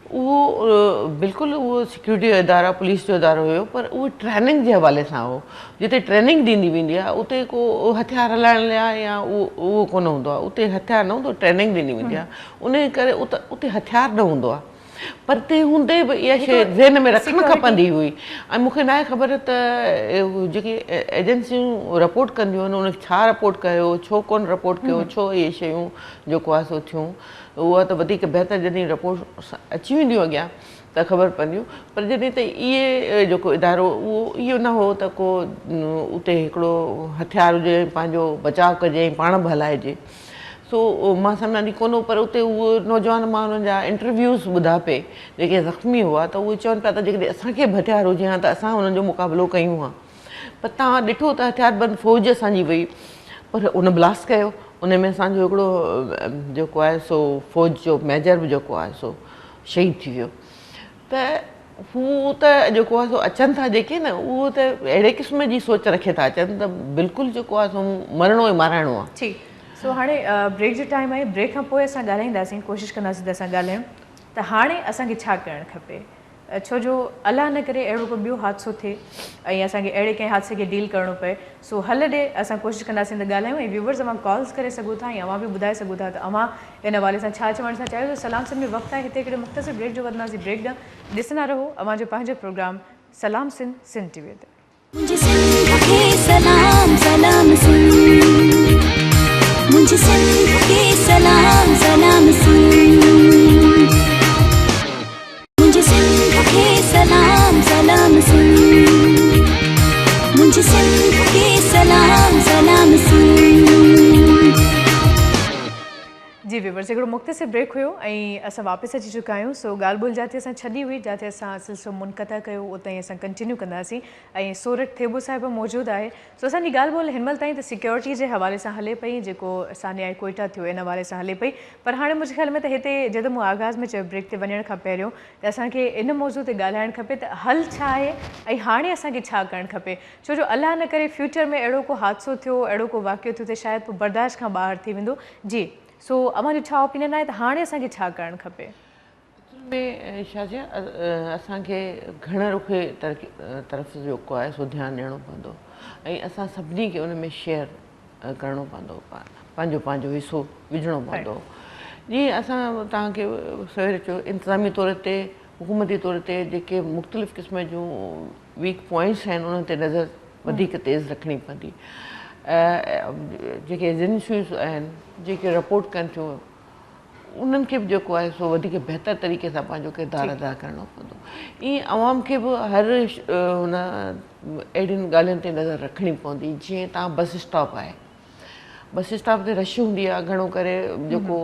उहो बिल्कुलु उहो सिक्योरिटी जो इदारा, पुलिस जो इदारो हुयो पर उहो ट्रेनिंग जे हवाले सां हो। जिते ट्रेनिंग ॾींदी वेंदी आहे उते को हथियार हलाइण लाइ या उहो कोन हूंदो आहे, उते हथियार न हूंदो, ट्रेनिंग ॾिनी वेंदी आहे, उन करे उते हथियार न हूंदो आहे। पर तंहिं हूंदे बि इहा शइ ज़हन में रखणु खपंदी हुई। ऐं मूंखे न आहे ख़बर त जेके एजेंसियूं रिपोर्ट कंदियूं आहिनि उन छा रिपोर्ट कयो, छो कोन रिपोर्ट कयो, छो इहे शयूं जेको आहे सो थियूं। उहा त वधीक बहितर जॾहिं रिपोर्ट अची वेंदियूं अॻियां त ख़बर पवंदियूं। पर जॾहिं त इहे जेको इदारो उहो इहो न हो त को उते हिकिड़ो हथियार हुजे, पंहिंजो बचाव कजे, पाण बि हलाइजे। सो मां सम्झां थी कोन, पर उते उहो नौजवान मां हुननि जा इंटरव्यूज़ ॿुधा पे जेके ज़ख़्मी हुआ, त उहे चवनि पिया त जेकॾहिं असांखे बि हथियार हुजे हा त असां हुननि जो मुक़ाबिलो कयूं हा। पर तव्हां ॾिठो त हथियारबंद फ़ौज असांजी वई, पर उन ब्लास्ट कयो, उन में असांजो हिकिड़ो जेको आहे सो फ़ौज जो मेजर बि जेको आहे सो शहीद थी वियो। त हू त जेको आहे सो अचनि था जेके न, उहो त अहिड़े क़िस्म जी सोच रखे था अचनि त बिल्कुलु जेको आहे सो मरणो ई माराइणो आहे। ठीकु, सो हाणे ब्रेक जो टाइम आहे, ब्रेक खां पोइ असां ॻाल्हाईंदासीं, कोशिशि कंदासीं त असां ॻाल्हायूं त हाणे असांखे छा करणु खपे, छो जो अलाह न करे अहिड़ो को ॿियो हादसो थिए ऐं असांखे अहिड़े कंहिं हादसे खे डील करिणो पए। सो हल ॾे असां कोशिशि कंदासीं त ॻाल्हायूं, ऐं व्यूवर्स अवां कॉल्स करे सघो था ऐं अवां बि ॿुधाए सघो था त अवां इन हवाले सां छा चवणु था चाहियो। सलाम सिंध में वक़्तु आहे, हिते हिकिड़े मुख़्तसिर ब्रेक जो वधंदासीं, ब्रेक ॾांहुं ॾिसंदा रहो अवांजो पंहिंजो प्रोग्राम सलाम सिंध, सिंध टीवीअ ते। मुझे सिंध के सलाम सलाम सिंध, मुझे सिंध के सलाम सलाम सिंध, मुझे सिंध के सलाम सलाम सिंध, मुझे सिंध के सलाम सलाम सिंध। जी व्यूवर्स, हिकिड़ो मुख़्तसिर ब्रेक हुयो ऐं असां वापसि अची चुका आहियूं। सो ॻाल्हि ॿोल जिते असां छॾी हुई, जिते असां सिलसिलो मुनक़ता कयो, उते ई असां कंटिन्यू कंदासीं। ऐं सूरत थेबो साहिब मौजूदु आहे। सो असांजी ॻाल्हि ॿोल हिन महिल ताईं त सिक्योरिटी जे हवाले सां हले पई, जेको सानिया कोइटा थियो इन हवाले सां हले पई। पर हाणे मुंहिंजे ख़्याल में त हिते जॾहिं मूं आगाज़ में चयो ब्रेक ते वञण खां पहिरियों त असांखे इन मौज़ू ते ॻाल्हाइणु खपे त हल छा आहे ऐं हाणे असांखे छा करणु खपे, छो जो अलाह न करे फ्यूचर में अहिड़ो को हादसो थियो, अहिड़ो को वाक़ियो थियो त शायदि पोइ बर्दाश्त खां ॿाहिरि थी वेंदो। जी, सो अवांजो छा ओपिनियन आहे त हाणे असांखे छा करणु खपे? एक्चुअल में शाजिया असांखे घण रुखे तरफ़ जेको आहे सो ध्यानु ॾियणो पवंदो ऐं असां सभिनी खे उन में शेयर करिणो पवंदो, पंहिंजो पंहिंजो हिसो विझणो पवंदो। जीअं असां तव्हांखे सवेर चयो, इंतिज़ामी तौर ते हुकूमती तौर ते जेके मुख़्तलिफ़ क़िस्म जूं वीक पॉइंट्स आहिनि उन्हनि ते नज़र वधीक तेज़ रखणी पवंदी। जेके एजेंसियूं आहिनि जेके रिपोर्ट कनि थियूं, उन्हनि खे बि जेको आहे सो वधीक बहितर तरीक़े सां पंहिंजो किरदारु अदा करिणो पवंदो। ईअं आवाम खे बि हर हुन अहिड़ियुनि ॻाल्हियुनि ते नज़र रखणी पवंदी। जीअं तव्हां बस स्टॉप आहे, बस स्टॉप ते रश हूंदी आहे, घणो करे जेको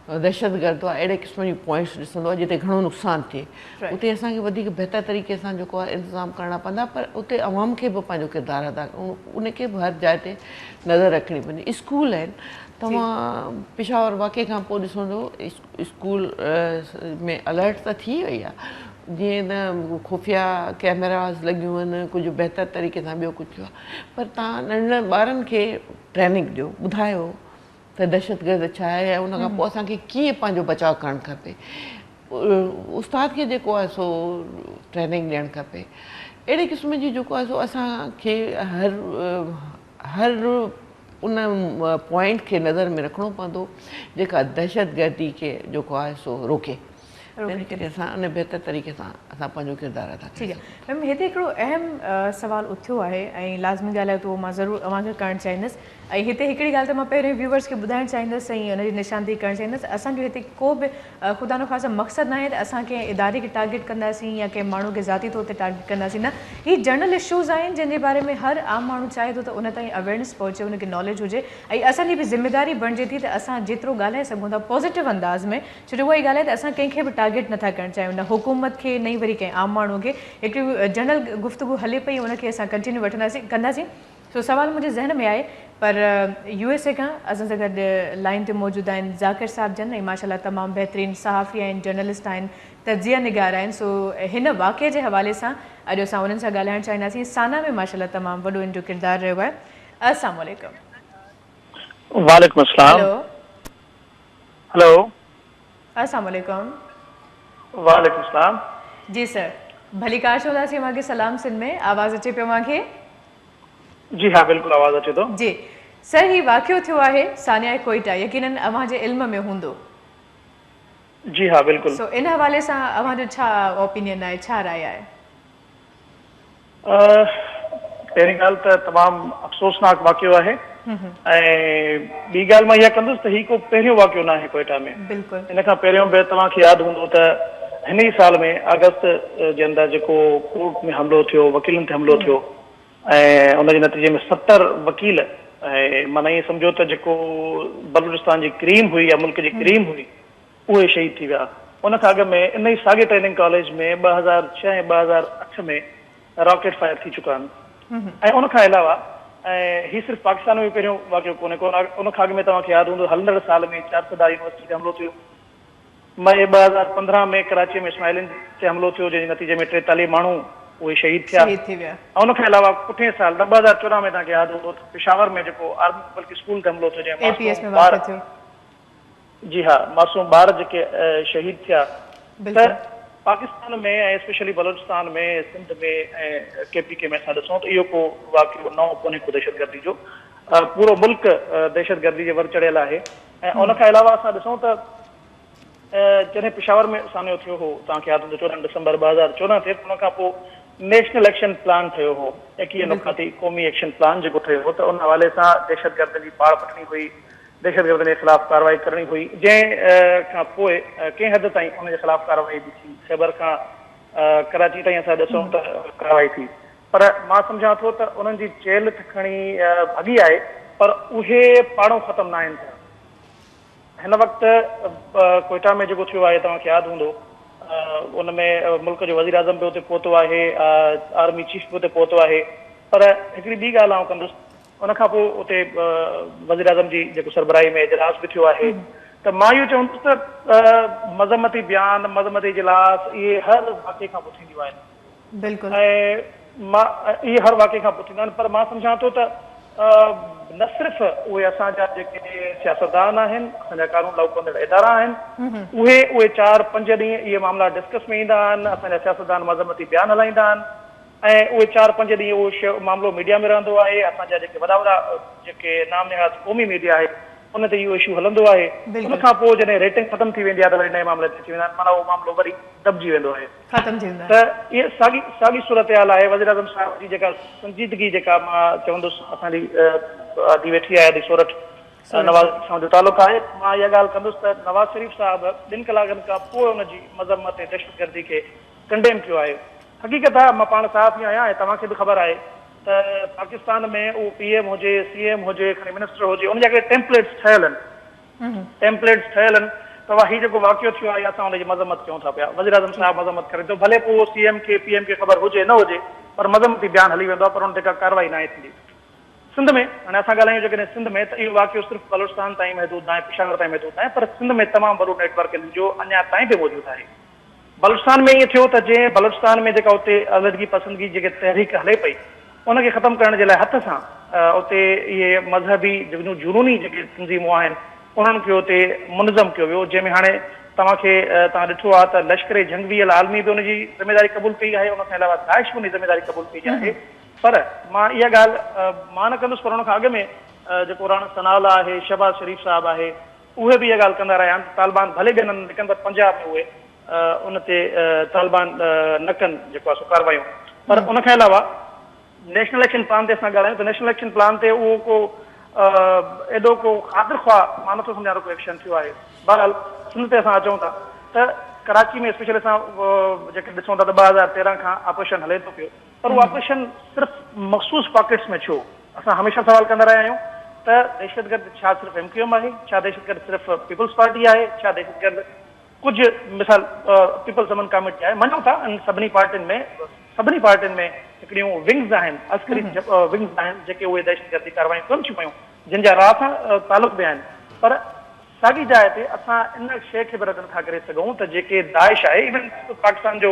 दहशतगर्द आहे अहिड़े क़िस्म जी पॉइंट्स ॾिसंदो आहे जिते घणो नुक़सानु थिए, उते असांखे वधीक बहितर तरीक़े सां जेको आहे इंतिज़ाम करणा पवंदा। पर उते आवाम खे बि पंहिंजो किरदारु अदा उनखे बि हर जाइ ते नज़र रखणी पवंदी। स्कूल आहिनि, तव्हां पेशावर वाक़े खां पोइ ॾिसंदो स्कूल में अलर्ट त थी वई आहे, जीअं त खुफ़िया कैमरास लॻियूं आहिनि, कुझु बहितर तरीक़े सां ॿियो कुझु थियो आहे, पर तव्हां नंढनि ॿारनि खे ट्रेनिंग ॾियो, ॿुधायो त दहशतगर्द छा आहे ऐं उनखां पोइ असांखे कीअं पंहिंजो बचाव करणु खपे। उस्ताद खे जेको आहे सो ट्रेनिंग ॾियणु खपे। अहिड़े क़िस्म जी जेको आहे सो असांखे हर उन पॉइंट खे नज़र में रखिणो पवंदो जेका दहशतगर्दी खे जेको आहे सो रोके। इन करे असां उन बहितर तरीक़े सां असां पंहिंजो किरदारु अदा ठीकु आहे। मैम हिते हिकिड़ो अहम सवाल उथियो आहे ऐं लाज़मी ॻाल्हि आहे त उहो मां ज़रूरु अव्हांखे करणु चाहींदसि। ऐं हिते हिकिड़ी ॻाल्हि त मां पहिरियों व्यूवर्स खे ॿुधाइणु चाहींदसि ऐं हुनजी निशानदेही करणु चाहींदसि, असांजो हिते को बि ख़ुदा न ख़ासा मक़सदु न आहे त असां कंहिं इदारे खे टारगेट कंदासीं या कंहिं माण्हू खे ज़ाती तौर ते टारगेट कंदासीं। न, ही जनरल इशूज़ आहिनि जंहिंजे बारे में हर आम माण्हू चाहे थो त उन ताईं अवेयरनेस पहुचे, उनखे नॉलेज हुजे ऐं असांजी बि ज़िम्मेदारी बणिजे थी त असां जेतिरो ॻाल्हाए सघूं था पॉज़िटिव अंदाज़ में, छो जो उहा ई ॻाल्हि आहे त असां कंहिंखे बि टारगेट नथा करणु चाहियूं, न हुकूमत खे न वरी कंहिं आम माण्हूअ खे। हिकिड़ी जनरल गुफ़्तगू हले पई, उनखे असां कंटिन्यू वठंदासीं कंदासीं। सो सुवाल मुंहिंजे ज़हन में आहे, पर USA खां असां सां गॾु लाइन ते मौजूदु आहिनि ज़ाकिर साहिब जन ऐं माशाल्लाह तमामु बहितरीनु सहाफ़ी आहिनि, जर्नलिस्ट आहिनि, तजिया निगार आहिनि। सो हिन वाक़े जे हवाले सां अॼु असां उन्हनि सां ॻाल्हाइणु चाहींदासीं। साना में माशाल्लाह तमामु वॾो इन जो किरदारु रहियो आहे। अस्सलाम वालेकुम। वालेकुम अस्सलाम। हेलो। अस्सलाम वालेकुम। वालेकुम अस्सलाम। जी सर, भली कार चवंदासीं मूंखे सलाम सिंध में, आवाज़ अचे पियो मूंखे? जी हाँ, बिल्कुलु आवाज़ अचे थो। जी सर, ही वाक़ियो थियो आहे सानिया कोइटा, यकीनन अव्हांजे इल्म में हूंदो। जी हाँ, बिल्कुलु। सो इन हवाले सां अव्हांजो छा ओपिनियन आहे, छा राय आहे? पहिरीं ॻाल्हि त तमामु अफ़सोसनाक वाक़ियो आहे ऐं ॿी ॻाल्हि मां इहा कंदुसि त हीउ को पहिरियों वाक़ियो न आहे कोइटा में। बिल्कुलु। इन खां पहिरियों बि तव्हांखे यादि हूंदो त हिन ई साल में अगस्त जे अंदरि जेको कोर्ट में हमिलो थियो, वकीलनि ते हमिलो थियो ऐं उनजे नतीजे में 70 वकील ऐं माना ईअं सम्झो त जेको बलूचिस्तान जी क्रीम हुई या मुल्क जी क्रीम हुई उहे शहीद थी विया। उन खां अॻु में इन ई साॻे ट्रेनिंग कॉलेज में 2006 ऐं 2008 में रॉकेट फायर थी चुका आहिनि। ऐं उन खां अलावा ऐं हीउ सिर्फ़ु पाकिस्तान में पहिरियों वाक़ियो कोन्हे, उन खां अॻु में तव्हांखे यादि हूंदो हलंदड़ साल में चारसदार यूनिवर्सिटी ते हमिलो थियो। मई 2015 में कराची में इस्माइलिन ते हमिलो थियो, जंहिंजे नतीजे में 43 माण्हू उहे शहीद थिया। ऐं उन खां अलावा पुठिएं साल 2014 में तव्हांखे यादि हूंदो पेशावर में जेको आर्मी बल्कि स्कूल ते हमिलो थियो, जंहिं जी हा मासूम ॿार जेके शहीद थिया। त पाकिस्तान में ऐं स्पेशली बलूचिस्तान में, सिंध में ऐं KPK में असां ॾिसूं त इहो को वाक़ियो नओं कोन्हे को दहशतगर्दी जो, पूरो मुल्क दहशतगर्दी जे वर चढ़ियल आहे। ऐं उन खां अलावा असां ॾिसूं त जॾहिं पेशावर में सानियो थियो हो, तव्हांखे यादि हूंदो 14 दिसंबर 2014 ते, उन खां पोइ नेशनल एक्शन प्लान ठहियो हो, 21 नुक़ाती क़ौमी एक्शन प्लान जेको ठहियो हो, त उन हवाले सां दहशतगर्द जी पाड़ पटणी हुई, दहशतगर्दनि जे ख़िलाफ़ कार्रवाई करणी हुई, जंहिं खां पोइ कंहिं हद ताईं उनजे ख़िलाफ़ कार्रवाई बि थी। खैबर खां कराची ताईं असां ॾिसूं त कार्रवाई थी, पर मां सम्झां थो त उन्हनि जी चेल खणी भॻी आहे, पर उहे पाड़ो ख़तमु न आहिनि थिया। हिन वक़्तु कोयटा में जेको थियो आहे तव्हांखे यादि हूंदो, उन में मुल्क जो वज़ीर आज़म बि उते पहुतो आहे, आर्मी चीफ बि उते पहुतो आहे। पर हिकिड़ी ॿी ॻाल्हि आउं कंदुसि, उन खां पोइ उते वज़ीर आज़म जी जेको सरबराही में इजलास बि थियो आहे, त मां इहो चवंदुसि त मज़मती बयान, मज़मती इजलास इहे हर वाक़े खां पोइ थींदियूं आहिनि, ऐं मां इहे हर वाक़े खां पोइ थींदा आहिनि। पर मां सम्झां थो त न सिर्फ़ु उहे असांजा जेके सियासतदान आहिनि, असांजा कानून लागू कंदड़ इदारा आहिनि, उहे 4-5 ॾींहं इहे मामला डिस्कस में ईंदा आहिनि, असांजा सियासतदान मज़मती बयान हलाईंदा आहिनि, ऐं उहे 4-5 ॾींहं उहो मामिलो मीडिया में रहंदो आहे। असांजा जेके वॾा जेके नाम निहाद क़ौमी मीडिया आहे उन ते इहो इशू हलंदो आहे। उन खां पोइ जॾहिं रेटिंग ख़तमु थी वेंदी आहे त वरी नए मामले ते थी वेंदा आहिनि, माना उहो मामिलो वरी दॿिजी वेंदो आहे। त इहा साॻी सूरत हाल आहे। वज़ीर आज़म साहिब जी जेका संजीदगी जेका मां चवंदुसि असांजी दी वेठी आहे, सोरठ नवाज़ सां जो तालुक़ु आहे, मां इहा ॻाल्हि कंदुसि त नवाज़ शरीफ़ साहिब 2 कलाकनि खां पोइ हुनजी मज़मत ऐं दहशतगर्दी खे कंडेम कयो आहे। हक़ीक़त आहे, मां पाण साफ़ ई आहियां ऐं तव्हांखे बि ख़बर आहे त पाकिस्तान में उहो PM हुजे, CM हुजे, खणी मिनिस्टर हुजे, उन जा टेम्पलेट्स ठहियल आहिनि। त हीउ जेको वाक़ियो थियो आहे असां हुनजी मज़मत कयूं था पिया। वज़ीर आज़म साहिब मज़मत करे थो, भले पोइ CM खे PM खे ख़बर हुजे न हुजे, पर मज़मती बयान हली वेंदो आहे, पर हुन ते का कार्रवाई न आहे थींदी। सिंध में हाणे असां ॻाल्हायूं जेकॾहिं सिंध में, त इहो वाक़ियो सिर्फ़ु बलूचिस्तान ताईं महदूद न आहे, पेशावर ताईं महदूद न आहे, पर सिंध में तमामु वॾो नेटवर्क हिन जो अञा ताईं बि मौजूदु आहे। बलूचिस्तान में ईअं थियो त जंहिं बलूचिस्तान में जेका उते अलॻगी पसंदगी जेके तहरीक हले पई, उनखे ख़तमु करण जे लाइ हथ सां उते इहे मज़हबी जुनूनी जेके तंज़ीमूं आहिनि उन्हनि खे उते मुनज़म कयो वियो, जंहिंमें हाणे तव्हां ॾिठो आहे त लश्कर जंगवी अल आलमी बि उनजी ज़िमेदारी क़बूल कई आहे, उन खां अलावा दाइश बि उनजी ज़िमेदारी क़बूल कई आहे। पर मां इहा ॻाल्हि मां न कंदुसि, पर हुन खां अॻु में जेको राणा सनाउल्लाह आहे, शहबाज़ शरीफ़ साहिबु आहे, उहे बि इहा ॻाल्हि कंदा रहिया आहिनि। तालिबान भले गिननि, लेकिन पर पंजाब में उहे उन ते तालिबान न कनि जेको आहे सो कार्रवायूं। पर उन खां अलावा नेशनल एक्शन प्लान ते असां ॻाल्हायूं त नेशनल एक्शन प्लान ते उहो को एॾो को ख़ातिर ख़्वाह मां नथो सम्झां को एक्शन थियो आहे। बहरहाल सिंध ते असां अचूं था त कराची में स्पेशली असां जेके ॾिसूं था त 2013 खां ऑपरेशन हले थो पियो, पर उहो ऑपरेशन सिर्फ़ु मख़सूस पॉकेट्स में छो? असां हमेशह सवाल कंदा रहिया आहियूं त दहशतगर्द छा सिर्फ़ु MQM आहे, छा दहशतगर्द सिर्फ़ु पीपल्स पार्टी आहे, छा दहशतगर्द कुझु मिसाल पीपल्स अमन कमेटी आहे। मञूं था सभिनी पार्टियुनि में हिकिड़ियूं विंग्स आहिनि, अस्करी विंग्स आहिनि, जेके उहे दहशतगर्दी कार्रवाई कनि थियूं पियूं, जिन जा राह सां तालुक़ बि आहिनि। पर साॻी जाइ ते असां इन शइ खे बि रद्द नथा करे सघूं त जेके दाइश आहे, इवन पाकिस्तान जो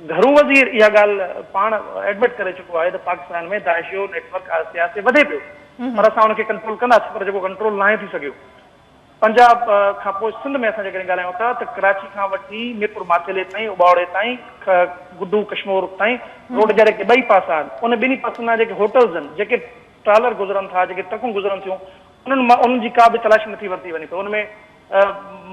घरू वज़ीर इहा ॻाल्हि पाण एडमिट करे चुको आहे त पाकिस्तान में दाइश जो नेटवर्क आहिस्ते आहिस्ते वधे पियो, पर असां हुनखे कंट्रोल कंदासीं, पर जेको कंट्रोल न आहे थी सघियो। पंजाब खां पोइ सिंध में असां जेकॾहिं ॻाल्हायूं था त कराची खां वठी मीरपुर माचेले ताईं, उबावड़े ताईं, गुड्डू कश्मीर ताईं रोड जा जेके 2 पासा आहिनि, उन ॿिन्ही पासनि जा जेके होटल्स आहिनि, जेके ट्रालर गुज़रनि था, जेके ट्रकूं गुज़रनि थियूं, उन्हनि जी का बि तलाशी नथी वरिती वञे पई। उनमें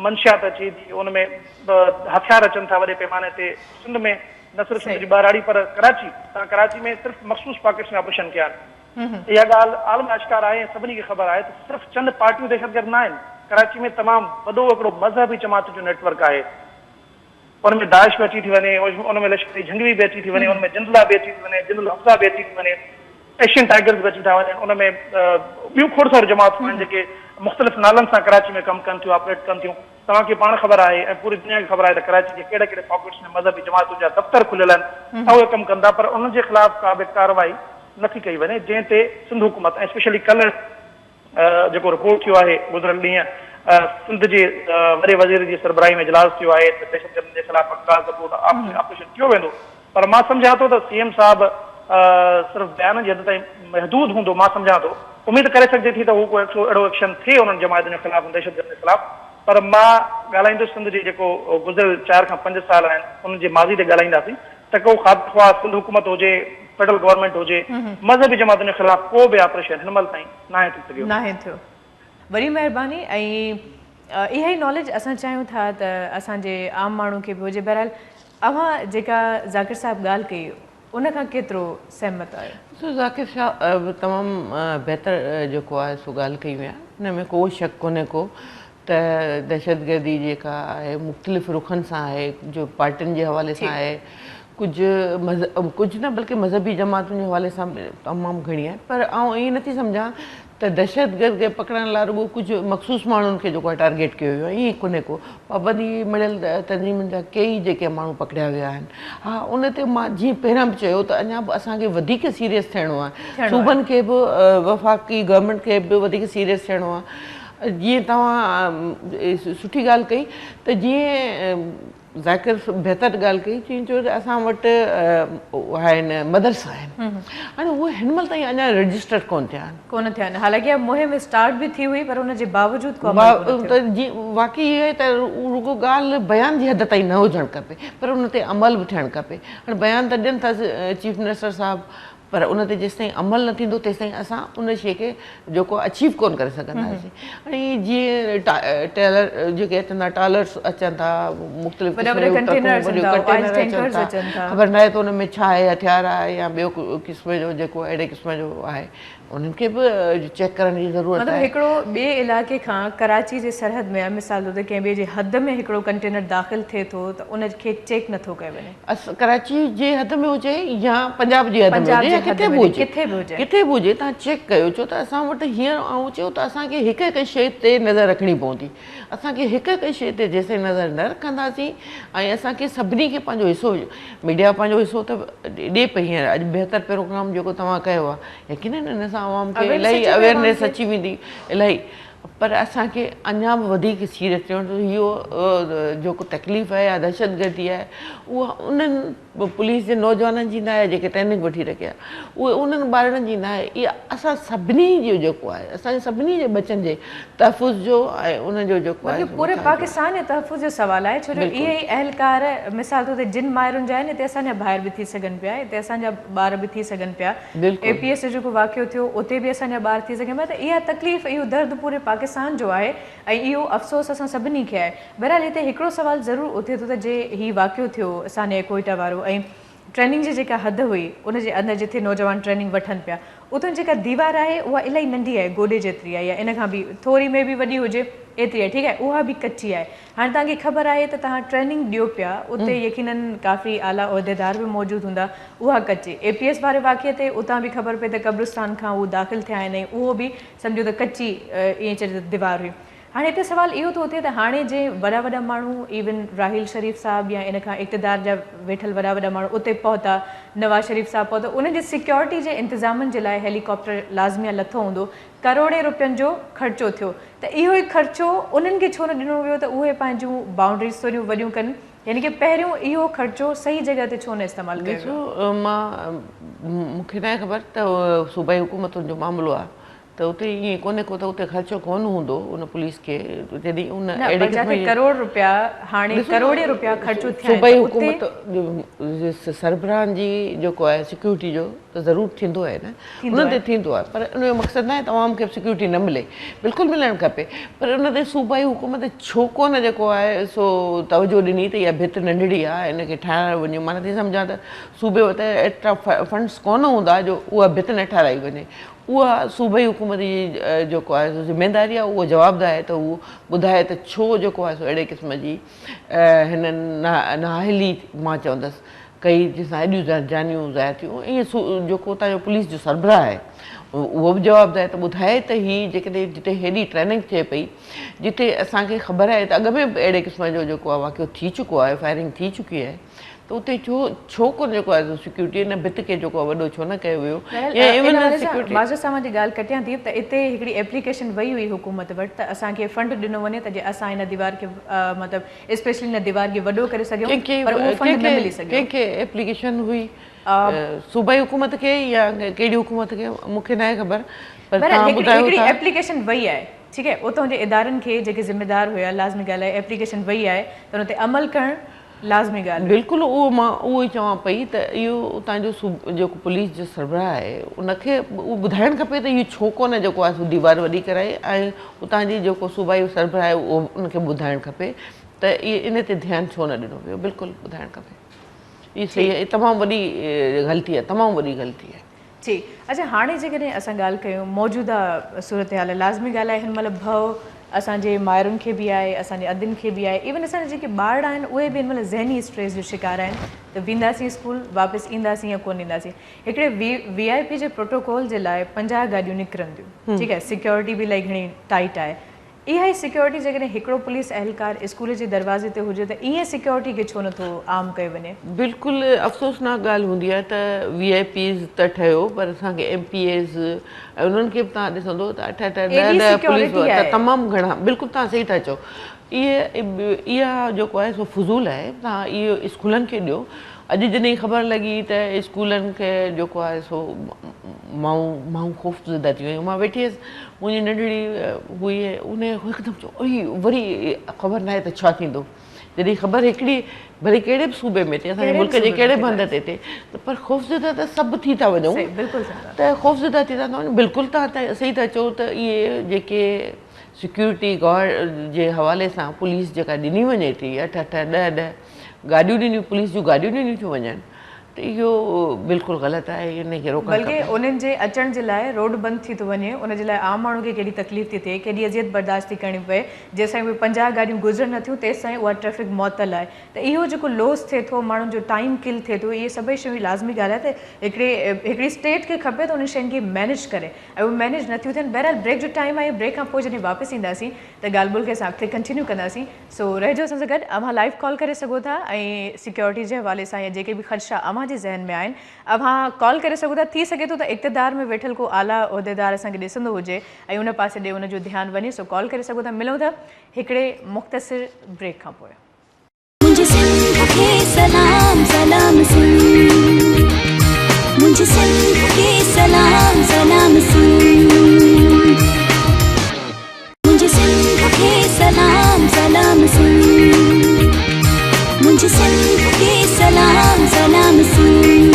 मंशियात अचे थी, उनमें हथियार अचनि था वॾे पैमाने ते। सिंध में न सिर्फ़ु सिंध जी ॿाराड़ी, पर कराची में सिर्फ़ु मख़सूस पॉकेट्स में ऑपरेशन कया आहिनि। इहा ॻाल्हि आलम आश्कार आहे ऐं सभिनी खे ख़बर आहे त सिर्फ़ु चंद पार्टियूं दहशतगर्द न आहिनि। कराची में तमामु वॾो हिकिड़ो मज़हबी जमात जो नेटवर्क आहे, उनमें दाइश बि अची थी वञे, उनमें लश्कर जंगवी बि अची थी वञे, उनमें जिंदला बि अची थी वञे, जिंदल हफ्ज़ा बि अची थी वञे। एशियन टाइगर्स बि अची था वञनि, उन में ॿियूं खोड़ सारियूं जमातूं आहिनि जेके मुख़्तलिफ़ नालनि सां कराची में कमु कनि थियूं, ऑपरेट कनि थियूं। तव्हांखे पाण ख़बर आहे ऐं पूरी दुनिया खे ख़बर आहे त कराची जे कहिड़े कहिड़े पॉकेट्स में मज़हबी जमातुनि जा दफ़्तर खुलियल आहिनि ऐं उहे कमु कंदा, पर उन्हनि जे ख़िलाफ़ का बि कार्रवाई नथी कई वञे, जंहिं ते सिंध हुकूमत ऐं स्पेशली कल्ह जेको रिपोर्ट थियो आहे गुज़िरियल ॾींहं सिंध जे वॾे वज़ीर जी सरबराही में इजलास थियो आहे त दहशतगर्दनि जे ख़िलाफ़ ऑपरेशन कयो वेंदो। पर मां सम्झां थो त सीएम साहिब सिर्फ़ु बयान जी हद ताईं महदूद हूंदो, मां सम्झां थो। उमेद करे सघिजे थी त हू को अहिड़ो एक्शन थिए उन्हनि जमायतुनि जे ख़िलाफ़, दहशतगर्द जे ख़िलाफ़, पर मां ॻाल्हाईंदुसि सिंध जे जेको गुज़िरियल 4 खां 5 साल आहिनि उन्हनि जे माज़ी ते ॻाल्हाईंदासीं त को ख़्वा सिंध हुकूमत हुजे, फेडरल गवर्नमेंट हुजे, मज़हबी जमातुनि जे ख़िलाफ़ को बि ऑपरेशन हिन महिल ताईं नाहे थी सघियो। नाहे थियो। वॾी महिरबानी। ऐं इहा ई नॉलेज असां चाहियूं था त असांजे आम माण्हू खे बि हुजे। बहरहाल अव्हां जेका ज़ाकिर साहिबु ॻाल्हि कई उन खां केतिरो सहमत आहियो? सो ज़ाकिर साहिबु तमामु बहितर जेको आहे सो ॻाल्हि कई हुई, हुन में को शक कोन्हे को त दहशतगर्दी जेका आहे मुख़्तलिफ़ रुखनि सां आहे, जो पार्टियुनि जे हवाले सां आहे, कुझु न बल्कि मज़हबी जमातुनि जे हवाले सां तमामु घणी आहे। पर आउं ईअं नथी सम्झां त दहशतगर्द खे पकड़ण लाइ रुॻो कुझु मख़सूस माण्हुनि खे जेको आहे टारगेट कयो वियो आहे, ईअं कोन्हे को। पाबंदी मिलियल तंज़ीमुनि जा कई जेके माण्हू पकड़िया विया आहिनि। हा, उन ते मां जीअं पहिरियां बि चयो त अञा बि असांखे वधीक सीरियस थियणो आहे, सूबनि खे बि वफ़ाक़ी गवर्नमेंट खे बि वधीक सीरियस थियणो आहे। जीअं तव्हां सुठी ॻाल्हि कई त जीअं ज़ाकिर बहितर ॻाल्हि कई, चई चयो त असां वटि आहिनि मदरसा आहिनि, हाणे उहे हिन महिल ताईं अञा रजिस्टर कोन थिया आहिनि। हालांकि मुहिम स्टार्ट बि थी हुई पर उनजे बावजूद त जीअं वाक़ई इहो आहे त रुॻो ॻाल्हि बयान जी हद ताईं न हुजणु खपे, पर उन ते अमल बि थियणु खपे। हाणे बयान त ॾियनि था चीफ मिनिस्टर साहिबु, पर उन ते जेसिताईं अमल न थींदो तेसिताईं असां उन शइ खे जेको अचीव कोन करे सघंदासीं। हाणे जीअं टेलर जेके अचनि था, टालर्स अचनि था, मुख़्तलिफ़ ख़बर न आहे त उन में छा आहे, हथियार आहे या ॿियो क़िस्म जो जेको अहिड़े क़िस्म जो आहे, उन्हनि खे बि चेक करण जी ज़रूरत आहे। हिकिड़ो ॿिए इलाइक़े खां कराची जे सरहद में मिसाल तौर ते कंहिं ॿिए जे हद में हिकिड़ो कंटेनर दाख़िल थिए थो त उनखे चेक नथो कयो वञे। कराची जे हद में हुजे या पंजाब जी हद में हुजे, किथे बि हुजे, तव्हां चेक कयो। छो त असां वटि हींअर ऐं चयो त असांखे हिकु हिकु शइ ते नज़र रखणी पवंदी। असांखे हिकु हिकु शइ ते जेसिताईं नज़र न रखंदासीं ऐं असांखे सभिनी खे पंहिंजो हिसो, मीडिया पंहिंजो हिसो त ॾिए पई। हींअर अॼु बहितर प्रोग्राम जेको तव्हां कयो आहे, यकीन हिन सां आवाम खे इलाही अवेयरनेस अची वेंदी इलाही। पर असांखे अञा बि वधीक सीरियस थियणो। इहो जेको तकलीफ़ आहे या दहशतगर्दी आहे, उहा उन्हनि पुलिस जे नौजवाननि जी न आहे जेके ट्रेनिंग वठी रखिया, उहे उन्हनि ॿारनि जी न आहे। इहा असां सभिनी जो जेको आहे, असांजे सभिनी जे बचनि जे तहफ़ुज़ जो ऐं उनजो जेको आहे पूरे पाकिस्तान जे तहफ़ुज़ जो सुवालु आहे। छो जो इहे ई अहलकार मिसाल तौर ते जिन माहिरुनि जा आहिनि, हिते असांजा ॿाहिरि बि थी सघनि पिया, हिते असांजा ॿार बि थी सघनि पिया। APS जो जेको वाक़ियो थियो उते बि असांजा ॿार थी सघनि पिया। त इहा तकलीफ़, इहो दर्द पूरे पाकिस्तान जो आहे ऐं इहो अफ़सोस असां सभिनी खे आहे। बहरहाल हिते हिकिड़ो सुवालु ज़रूरु उथे थो त जे हीउ वाक़ियो थियो असांजे कोयटा वारो ऐं ट्रेनिंग जी जेका हद हुई उनजे अंदरि जिथे नौजवान ट्रेनिंग वठनि पिया, उतां जेका दीवार आहे उहा इलाही नंढी आहे, गोॾे जेतिरी आहे या इन खां बि थोरी में बि वॾी हुजे एतिरी आहे, ठीकु आहे, उहा बि कची आहे। हाणे तव्हांखे ख़बर आहे त तव्हां ट्रेनिंग ॾियो पिया, उते यकीनन काफ़ी आला उहिदेदार बि मौजूदु हूंदा, उहा कची। APS वारे वाक़िए ते उतां बि ख़बर पई त कब्रिस्तान खां उहो दाख़िल थिया आहिनि ऐं उहो बि सम्झो त कची ईअं चइजे त दीवार हुई। हाणे हिते सुवालु इहो थो थिए त हाणे जे वॾा वॾा माण्हू इवन राहिल शरीफ़ साहिबु या इन खां इक़्तिदार जा वेठल वॾा वॾा माण्हू उते पहुता, नवाज़ शरीफ़ साहिबु पहुता, उनजे सिक्योरिटी जे इंतिज़ामनि जे लाइ हेलीकॉप्टर लाज़मी लथो हूंदो, करोड़े रुपयनि जो ख़र्चो थियो, त इहो ई ख़र्चो उन्हनि खे छो न ॾिनो वियो त उहे पंहिंजूं बाउंड्रीज़ थोरियूं वॾियूं कनि, यानी की पहिरियों इहो ख़र्चो सही जॻह ते छो न इस्तेमालु कयो? मूंखे न आहे ख़बर त सूबाई हुकूमतुनि जो मामिलो आहे त उते ईअं कोन्हे को त उते ख़र्चो कोन हूंदो उन पुलिस खे, जॾहिं उन करोड़ रुपया हाणे करोड़े रुपया ख़र्चो थिया। सूबाई हुकूमत सरबराहनि जी जेको आहे सिक्योरिटी जो त ज़रूरु थींदो आहे न, उन ते थींदो आहे, पर उन जो मक़सदु न आहे तमाम खे सिक्योरिटी न मिले, बिल्कुलु मिलणु खपे। पर उन ते सूबाई हुकूमत छो कोन जेको आहे सो तवजो ॾिनी त इहा भित नंढड़ी आहे, इनखे ठाहिणु वञे। मां नथी सम्झां त सूबे वटि एतिरा फंड्स कोन हूंदा जो उहा भित न ठाराई वञे। उहा सूबाई हुकूमत जी जेको आहे ज़िमेदारी आहे, उहो जवाबदार आहे त उहो ॿुधाए त छो जेको आहे सो अहिड़े क़िस्म जी हिन नाअहली मां चवंदसि कई जंहिंसां एॾियूं जानियूं ज़ाया थियूं। ईअं जेको उतां जो पुलिस जो सरबराह आहे उहो बि जवाबु आहे त ॿुधाए त हीअ जेकॾहिं जिते हेॾी ट्रेनिंग थिए पई, जिते असांखे ख़बर आहे त अॻ में बि अहिड़े क़िस्म जो जेको आहे वाक़ियो थी चुको आहे, फायरिंग थी चुकी आहे, त उते छो कोन जेको आहे सिक्योरिटी इन भित खे जेको आहे वॾो छो न कयो वियो। माज़र सां जी ॻाल्हि कटियां थी त हिते हिकिड़ी एप्लीकेशन वई हुई हुकूमत वटि त असांखे फंड ॾिनो वञे त जे असां हिन दीवार खे मतिलबु स्पेशली हिन दीवार खे वॾो करे सघूं, पर उहो फंड न मिली सघियो। कंहिंखे एप्लीकेशन हुई? सूबाई हुकूमत खे या कहिड़ी हुकूमत खे मूंखे न आहे ख़बर, पर हिकिड़ी एप्लीकेशन वई आहे, ठीकु आहे, उतां जे इदारनि खे जेके ज़िम्मेदार हुया लाज़मी ॻाल्हि आहे एप्लीकेशन वई आहे त हुन ते अमल करणु लाज़मी ॻाल्हि। बिल्कुलु उहो मां उहो ई चवां पई त इहो उतां जो जेको पुलिस जो सरबराह आहे उनखे उहो ॿुधाइणु खपे त इहो छो कोन जेको आहे दीवार वॾी कराई, ऐं उतां जी जेको सूबाई सरबराह आहे उहो उनखे ॿुधाइणु खपे त इहे इन ते ध्यानु छो न ॾिनो वियो। बिल्कुलु ॿुधाइणु खपे, इहा सही आहे, तमामु वॾी ग़लती आहे, तमामु वॾी ग़लती आहे। जी, अच्छा हाणे जेकॾहिं असां ॻाल्हि कयूं मौजूदा सूरत हाल, लाज़मी ॻाल्हि आहे हिन महिल भउ असांजे माइरुनि खे बि आहे, असांजे अदियुनि खे बि आहे, इवन असांजा जेके ॿार आहिनि उहे बि हिन महिल ज़हनी स्ट्रेस जो शिकार आहिनि त वेंदासीं स्कूल वापसि ईंदासीं या कोन ईंदासीं। हिकिड़े VIP जे प्रोटोकॉल जे लाइ 50 गाॾियूं निकिरंदियूं, ठीकु आहे, सिक्योरिटी बि इलाही घणी टाइट आहे। इहा ई सिक्योरिटी जेकॾहिं हिकिड़ो पुलिस अहलकार स्कूल जे दरवाज़े ते हुजे त ईअं सिक्योरिटी खे छो नथो आम कयो वञे? बिल्कुलु अफ़सोसनाक ॻाल्हि हूंदी आहे त VIPs त ठहियो पर असांखे MPAs ऐं उन्हनि खे बि तव्हां ॾिसंदो त 8-10 पुलिस त तमामु घणा, बिल्कुलु तव्हां सही था चओ। इहा जेको आहे सो फुज़ूल आहे, तव्हां इहो स्कूलनि खे ॾियो। अॼु जॾहिं ख़बर लॻी त स्कूलनि खे जेको आहे सो माण्हू ख़ौफ़ज़दा थी वियूं, मां वेठी हुअसि, मुंहिंजी नंढड़ी हुई, उन हिकदमि चयो वरी ख़बर न आहे त छा थींदो। जॾहिं ख़बर हिकिड़ी भले कहिड़े बि सूबे में थिए, असांजे मुल्क जे कहिड़े बि हंध ते थिए, त पर ख़ौफ़ज़दा त सभु थी था वञूं, त ख़ौफ़ज़दा थी था वञूं। बिल्कुलु तव्हां सही था चओ त इहे जेके सिक्योरिटी गार्ड जे हवाले सां पुलिस जेका ॾिनी वञे थी, 8-8, 10-10 गाॾियूं ॾिनियूं, पुलिस जूं गाॾियूं ॾिनियूं थियूं वञनि, त इहो बिल्कुलु ग़लति आहे, इनखे रोकणु खपे। बल्कि उन्हनि जे अचण जे लाइ रोड बंदि थी थो वञे, उन जे लाइ आम माण्हू खे केॾी तकलीफ़ थी थिए, केॾी अज़ियत बर्दाश्त थी करणी पए, जेसिताईं उहे 50 गाॾियूं गुज़रनि नथियूं तेसिताईं उहा ट्रैफिक मुअतल आहे। त इहो जेको लॉस थिए थो, माण्हुनि जो टाइम किल थिए थो, इहे सभई शयूं लाज़मी ॻाल्हि आहे त हिकिड़ी स्टेट खे खपे त उन शयुनि खे मैनेज करे, ऐं उहे मैनेज नथियूं थियनि। बहरहाल ब्रेक जो टाइम आहे, ब्रेक खां पोइ जॾहिं वापसि ईंदासीं त ॻाल्हि ॿोल खे असां अॻिते कंटिन्यू कंदासीं। सो रहिजो असां सां गॾु, अव्हां लाइव कॉल करे सघो था ऐं सिक्योरिटी जे हवाले सां या जेके बि ख़दशा अव्हां जे ज़हन में आहिनि अव्हां कॉल करे सघो था। थी सघे थो त इक़्तिदार में वेठल को आला उहिदेदार असांखे ॾिसंदो हुजे ऐं उन पासे ॾे उनजो ध्यानु वञे, सो कॉल करे सघो था। मिलूं था हिकिड़े मुख़्तसिर ब्रेक खां पोइ। मुझे सिंध के सलाम सलाम सिंध, मुझे सिंध के सलाम सलाम सिंध, मुझे सिंध के सलाम सलाम सिंध, मुझे सिंध के सलाम सलाम सिंध।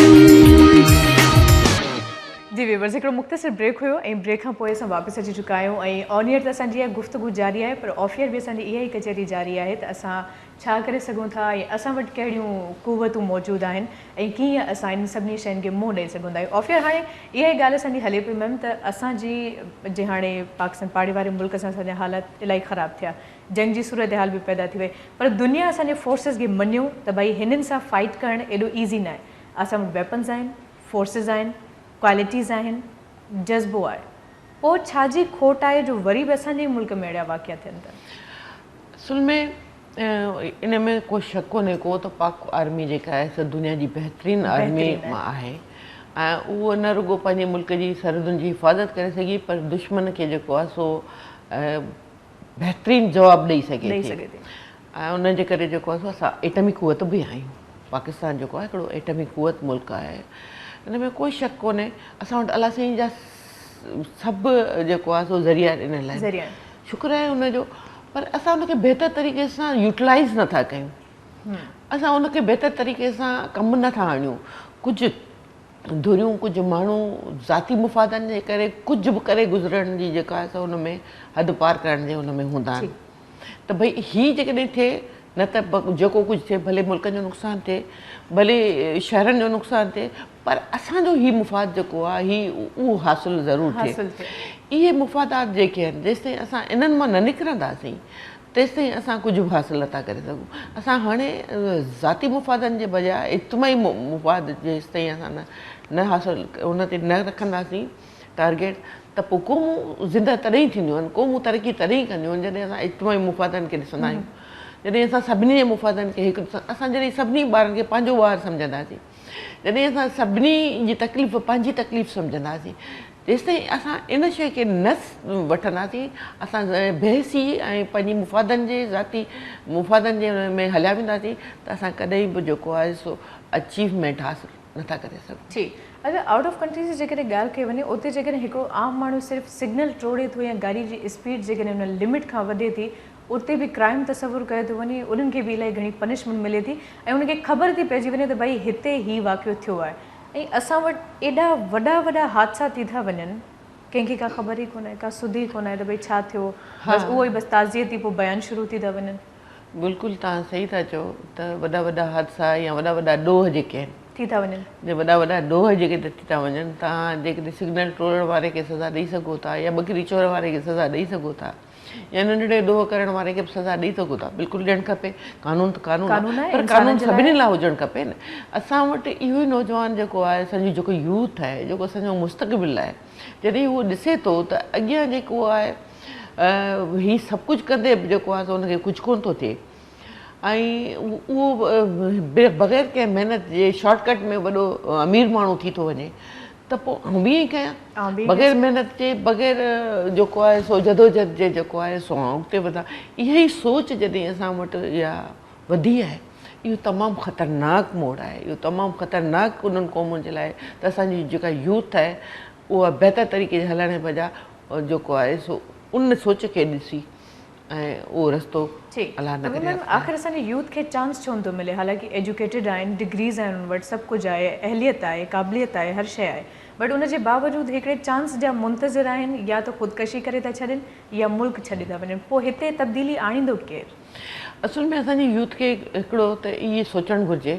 जी व्यूअर्स, हिकिड़ो मुख़्तसिर ब्रेक हुयो ऐं ब्रेक खां पोइ असां वापसि अची चुका आहियूं ऐं ऑन एयर त असांजी इहा गुफ़्तगू जारी आहे, पर ऑफ एयर बि असांजी इहा ई कचहरी जारी आहे त असां छा करे सघूं था ऐं असां वटि कहिड़ियूं क़ुवतूं मौजूदु आहिनि ऐं कीअं असां इन सभिनी शयुनि खे मुंहुं ॾेई सघूं था। ऑफ एयर हाणे इहा ई ॻाल्हि असांजी हले पई मैम त असांजी जे हाणे पाकिस्तान पाड़े वारे मुल्क सां असांजा हालात इलाही ख़राबु थिया, जंग जी सूरत हाल बि पैदा थी वई, पर दुनिया असांजे फोर्सिस खे मञियो त भई हिननि सां फाइट करणु एॾो ईज़ी न आहे। असां वटि वेपन्स आहिनि, फोर्सिस आहिनि, क्वालिटीज़ आहिनि, जज़्बो आहे, पोइ छाजी खोट आहे जो वरी बि असांजे मुल्क में अहिड़ा वाक़िया थियनि था? असल में इन में को शक कोन्हे को त पाक आर्मी जेका आहे सो दुनिया जी बहितरीनु आर्मी मां आहे ऐं उहो न रुॻो पंहिंजे मुल्क जी सरहदुनि जी हिफ़ाज़त करे सघी पर दुश्मन खे जेको आहे सो बहितरीनु जवाबु ॾेई सघे थी। ऐं उनजे करे जेको आहे सो असां एटमी क़ुवत बि आहियूं। पाकिस्तान जेको आहे हिकिड़ो एटमी क़ुवत मुल्क आहे, इन में कोई शक कोन्हे। असां वटि अलाह साईं जा सभु जेको आहे सो ज़रिया ॾिनल आहिनि, शुक्र आहे उनजो, पर असां उनखे बहितर तरीक़े सां यूटिलाइज़ नथा कयूं, असां उनखे बहितर तरीक़े सां कमु नथा आणियूं। कुझु धुरियूं, कुझु माण्हू ज़ाती मुफ़ादनि जे करे कुझु बि करे गुज़रण जी जेका आहे सो हुन में हद पार करण जे हुन में हूंदा आहिनि। त भई हीअ जेकॾहिं थिए न त जेको कुझु थिए, भले मुल्कनि जो नुक़सानु थिए, भले शहरनि जो नुक़सानु थिए, पर असांजो हीउ मुफ़ाद जेको आहे उहो हासिलु ज़रूरु थिए। इहे मुफ़ादात जेके आहिनि जेसिताईं असां इन्हनि मां न निकिरंदासीं तेसिताईं असां कुझु बि हासिलु नथा करे सघूं। असां हाणे ज़ाती मुफ़ादनि जे बजाए इज्तिमाही मुफ़ाद जेसिताईं असां न हासिलु उन ते न रखंदासीं टारगेट त पोइ क़ौमूं ज़िंदा तॾहिं थींदियूं आहिनि, क़ौमूं तरक़ी तॾहिं कंदियूं आहिनि जॾहिं असां इज्तिमाही मुफ़ादनि खे ॾिसंदा आहियूं, जॾहिं असां सभिनी जे मुफ़ादनि खे हिकु असां जॾहिं सभिनी ॿारनि खे पंहिंजो ॿारु सम्झंदासीं, जॾहिं असां सभिनी जी तकलीफ़ पंहिंजी तकलीफ़ सम्झंदासीं, जेसिताईं असां इन शइ खे न वठंदासीं असां बहसी ऐं पंहिंजी मुफ़ादनि जे ज़ाती मुफ़ादनि जे में हलिया वेंदासीं त असां कॾहिं बि जेको आहे सो अचीवमेंट हासिलु नथा करे सघूं। जी, अगरि आउट ऑफ कंट्री जी जेकॾहिं ॻाल्हि कई वञे उते जेकॾहिं हिकिड़ो आम माण्हू सिर्फ़ु सिग्नल टोड़े थो या गाॾी जी स्पीड जेकॾहिं हुन लिमिट खां वधे थी उते बि क्राइम तस्वुरु कयो थो वञे, उन्हनि खे बि इलाही घणी पनिशमेंट मिले थी ऐं उनखे ख़बर थी पइजी वञे त भई हिते ई वाक़ियो थियो आहे ऐं असां वटि एॾा वॾा हादसा थी था वञनि कंहिंखे का ख़बर ई कोन्हे, का सुध ई कोन्हे त भई छा थियो, बसि उहो ई बसि ताज़ियती पोइ बयानु शुरू थी था वञनि। बिल्कुलु तव्हां सही था चओ त वॾा हादसा या वॾा ॾोह जेके आहिनि थी था वञनि, वॾा ॾोह जेके थी था वञनि, तव्हां जेकॾहिं सिग्नल टोड़ण वारे खे सज़ा ॾेई सघो था या ॿकरी चोर वारे खे सज़ा ॾेई सघो था या नंढड़े ॾोह करण वारे खे बि सज़ा ॾेई सघो था, बिल्कुलु ॾियणु खपे। कानून त कानून आहे, पर कानून सभिनी लाइ हुजणु खपे न। असां वटि इहो ई नौजवान जेको आहे असांजो जेको यूथ आहे जेको असांजो मुस्तक़बिल आहे, जॾहिं उहो ॾिसे थो त अॻियां जेको आहे हीउ सभु कुझु कंदे बि जेको आहे हुनखे कुझु कोन थो थिए ऐं उहो बग़ैर कंहिं महिनत जे शॉर्टकट में वॾो अमीर माण्हू थी थो वञे त पोइ आउं बि ईअं कयां बग़ैर महिनत जे बग़ैर जेको आहे सो जदोजहद जे जेको आहे सो अॻिते वधां। इहा ई सोच जॾहिं असां वटि इहा वधी आहे इहो तमामु ख़तरनाक मोड़ आहे, इहो तमामु ख़तरनाक उन्हनि क़ौमुनि जे लाइ त असांजी जेका यूथ आहे उहा बहितर तरीक़े जे हलण जे बजाए जेको आहे सो उन सोच खे ॾिसी ऐं उहो रस्तो अलाह न करे। आख़िर असांजे यूथ खे चांस छो नथो मिले? हालांकि एजुकेटेड आहिनि, डिग्रीज़ आहिनि, उन वटि सभु कुझु आहे, अहलियत आहे, क़ाबिलियत आहे, हर शइ आहे, बट उनजे बावजूदि हिकिड़े चांस जा मुंतज़िर आहिनि, या त ख़ुदकशी करे था छॾनि या मुल्क छॾे था वञनि। पोइ हिते तब्दीली आणींदो केरु? असुल में असांजी यूथ खे हिकिड़ो त इहे सोचणु घुरिजे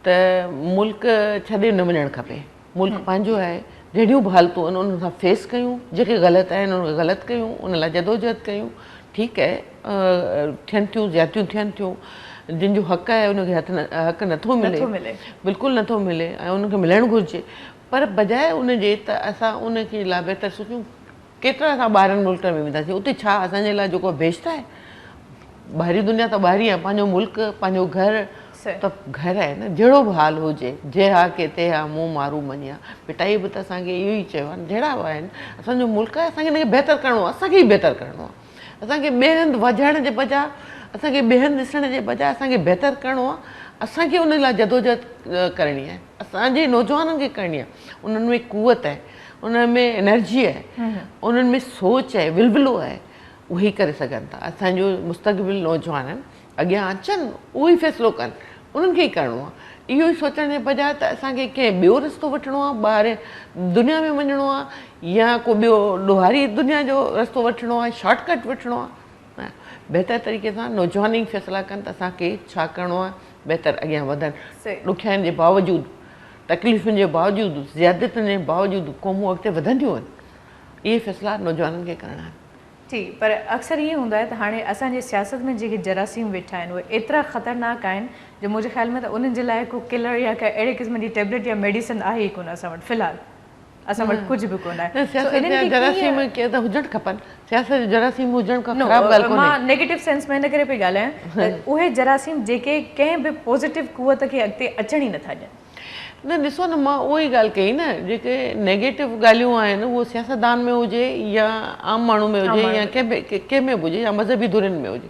त मुल्क छॾे न वञणु खपे, मुल्क पंहिंजो आहे, जहिड़ियूं बि हालतूं आहिनि उन सां फेस कयूं, जेके ग़लति आहिनि उनखे ग़लति कयूं, उन लाइ जदोजहद कयूं। ठीकु आहे थियनि थियूं ज़्यादियूं थियनि थियूं, जिन जो हक़ आहे उनखे हक़ नथो मिले, बिल्कुलु नथो मिले ऐं उनखे मिलणु घुरिजे, पर बजाए उनजे त असां उनखे लाइ बहितर सोचूं केतिरा असां ॿाहिरनि मुल्कनि में वेंदासीं, उते छा असांजे लाइ जेको बेस्ट आहे? ॿाहिरी दुनिया त ॿाहिरी आहे, पंहिंजो मुल्क पंहिंजो घर त घर आहे न। जहिड़ो बि हाल हुजे, जे हा के ते हा मुंहुं मारू मञिया, पिटाई बि त असांखे इहो ई चयो आहे, जहिड़ा बि आहिनि असांजो मुल्क आहे, असांखे हिनखे बहितर करिणो आहे, असांखे ई बहितर करिणो आहे। असांखे ॿिए हंधि वधण जे बजाए, असांखे ॿिए हंधि ॾिसण जे बजाए असांखे बहितर करिणो आहे, असांखे उन लाइ जदोजहद करणी आहे, असांजे नौजवाननि खे करणी आहे। उन्हनि में कुवत आहे, उन्हनि में एनर्जी आहे, उन्हनि में सोच आहे, विलविलो आहे, उहे ई करे सघनि था। असांजो मुस्तक़बिल नौजवान आहिनि, अॻियां अचनि उहो ई फ़ैसिलो कनि, उन्हनि खे ई करिणो आहे। इहो ई सोचण जे बजाए त असांखे कंहिं ॿियो रस्तो वठिणो आहे, ॿाहिरि दुनिया में वञिणो आहे या को ॿियो ॾोहारी दुनिया जो रस्तो वठिणो आहे, शॉर्टकट वठिणो आहे। बहितर तरीक़े सां नौजवान ई फ़ैसिला कनि त असांखे छा करिणो आहे, बहितर अॻियां वधनि। ॾुखियाईनि जे बावजूदि, तकलीफ़ुनि जे बावजूदि, ज़ियादतुनि जे बावजूदि क़ौमूं अॻिते वधंदियूं आहिनि, इहे फ़ैसिला नौजवाननि खे करणा आहिनि। जी, पर अक्सर ईअं हूंदो आहे त हाणे असांजे सियासत में जेके जरासीम वेठा आहिनि उहे एतिरा ख़तरनाक आहिनि जो मुंहिंजे ख़्याल में त उन्हनि जे लाइ को किलर या का अहिड़े क़िस्म जी टेबलेट या मेडिसिन आहे ई कोन असां वटि फ़िलहालु, असां वटि कुझु बि कोन आहे। जरासीम त हुजणु खपनि, सियासत जा जरासीम हुजणु खपनि, ख़राबु ॻाल्हि कोन्हे। मां नेगेटिव सेंस में इन करे पई ॻाल्हायां त उहे जरासीम जेके कंहिं बि पॉज़िटिव कुवत खे अॻिते अचण ई नथा ॾियनि। न ॾिसो न, मां उहा ई ॻाल्हि कई न, जेके नेगेटिव ॻाल्हियूं आहिनि उहो सियासतदान में हुजे या आम माण्हू में हुजे या कंहिं में बि हुजे या मज़हबी धुरियुनि में हुजे,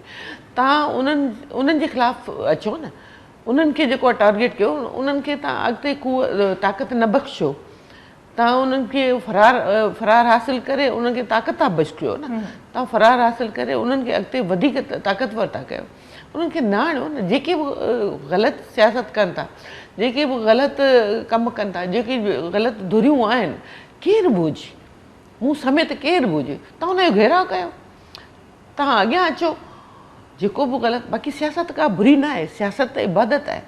तव्हां उन्हनि जे ख़िलाफ़ु अचो न, उन्हनि खे जेको आहे टारगेट कयो, उन्हनि खे तव्हां अॻिते ताक़त न बख़्शियो, तव्हां उन्हनि खे फ़रार हासिलु करे उन्हनि खे ताक़त था बख़्शियो न, तव्हां फ़रार हासिलु करे उन्हनि खे अॻिते वधीक ताक़तवर था कयो, उन्हनि खे न आणियो न। जेके बि ग़लति सियासत कनि था, जेके बि ग़लति कमु कनि था, जेके ग़लति धुरियूं आहिनि, केरु बि हुजे, मूं समेत केरु बि हुजे, तव्हां हुनजो घेराव कयो, तव्हां अॻियां अचो, जेको बि ग़लति। बाक़ी सियासत का बुरी न आहे, सियासत त इबादत आहे,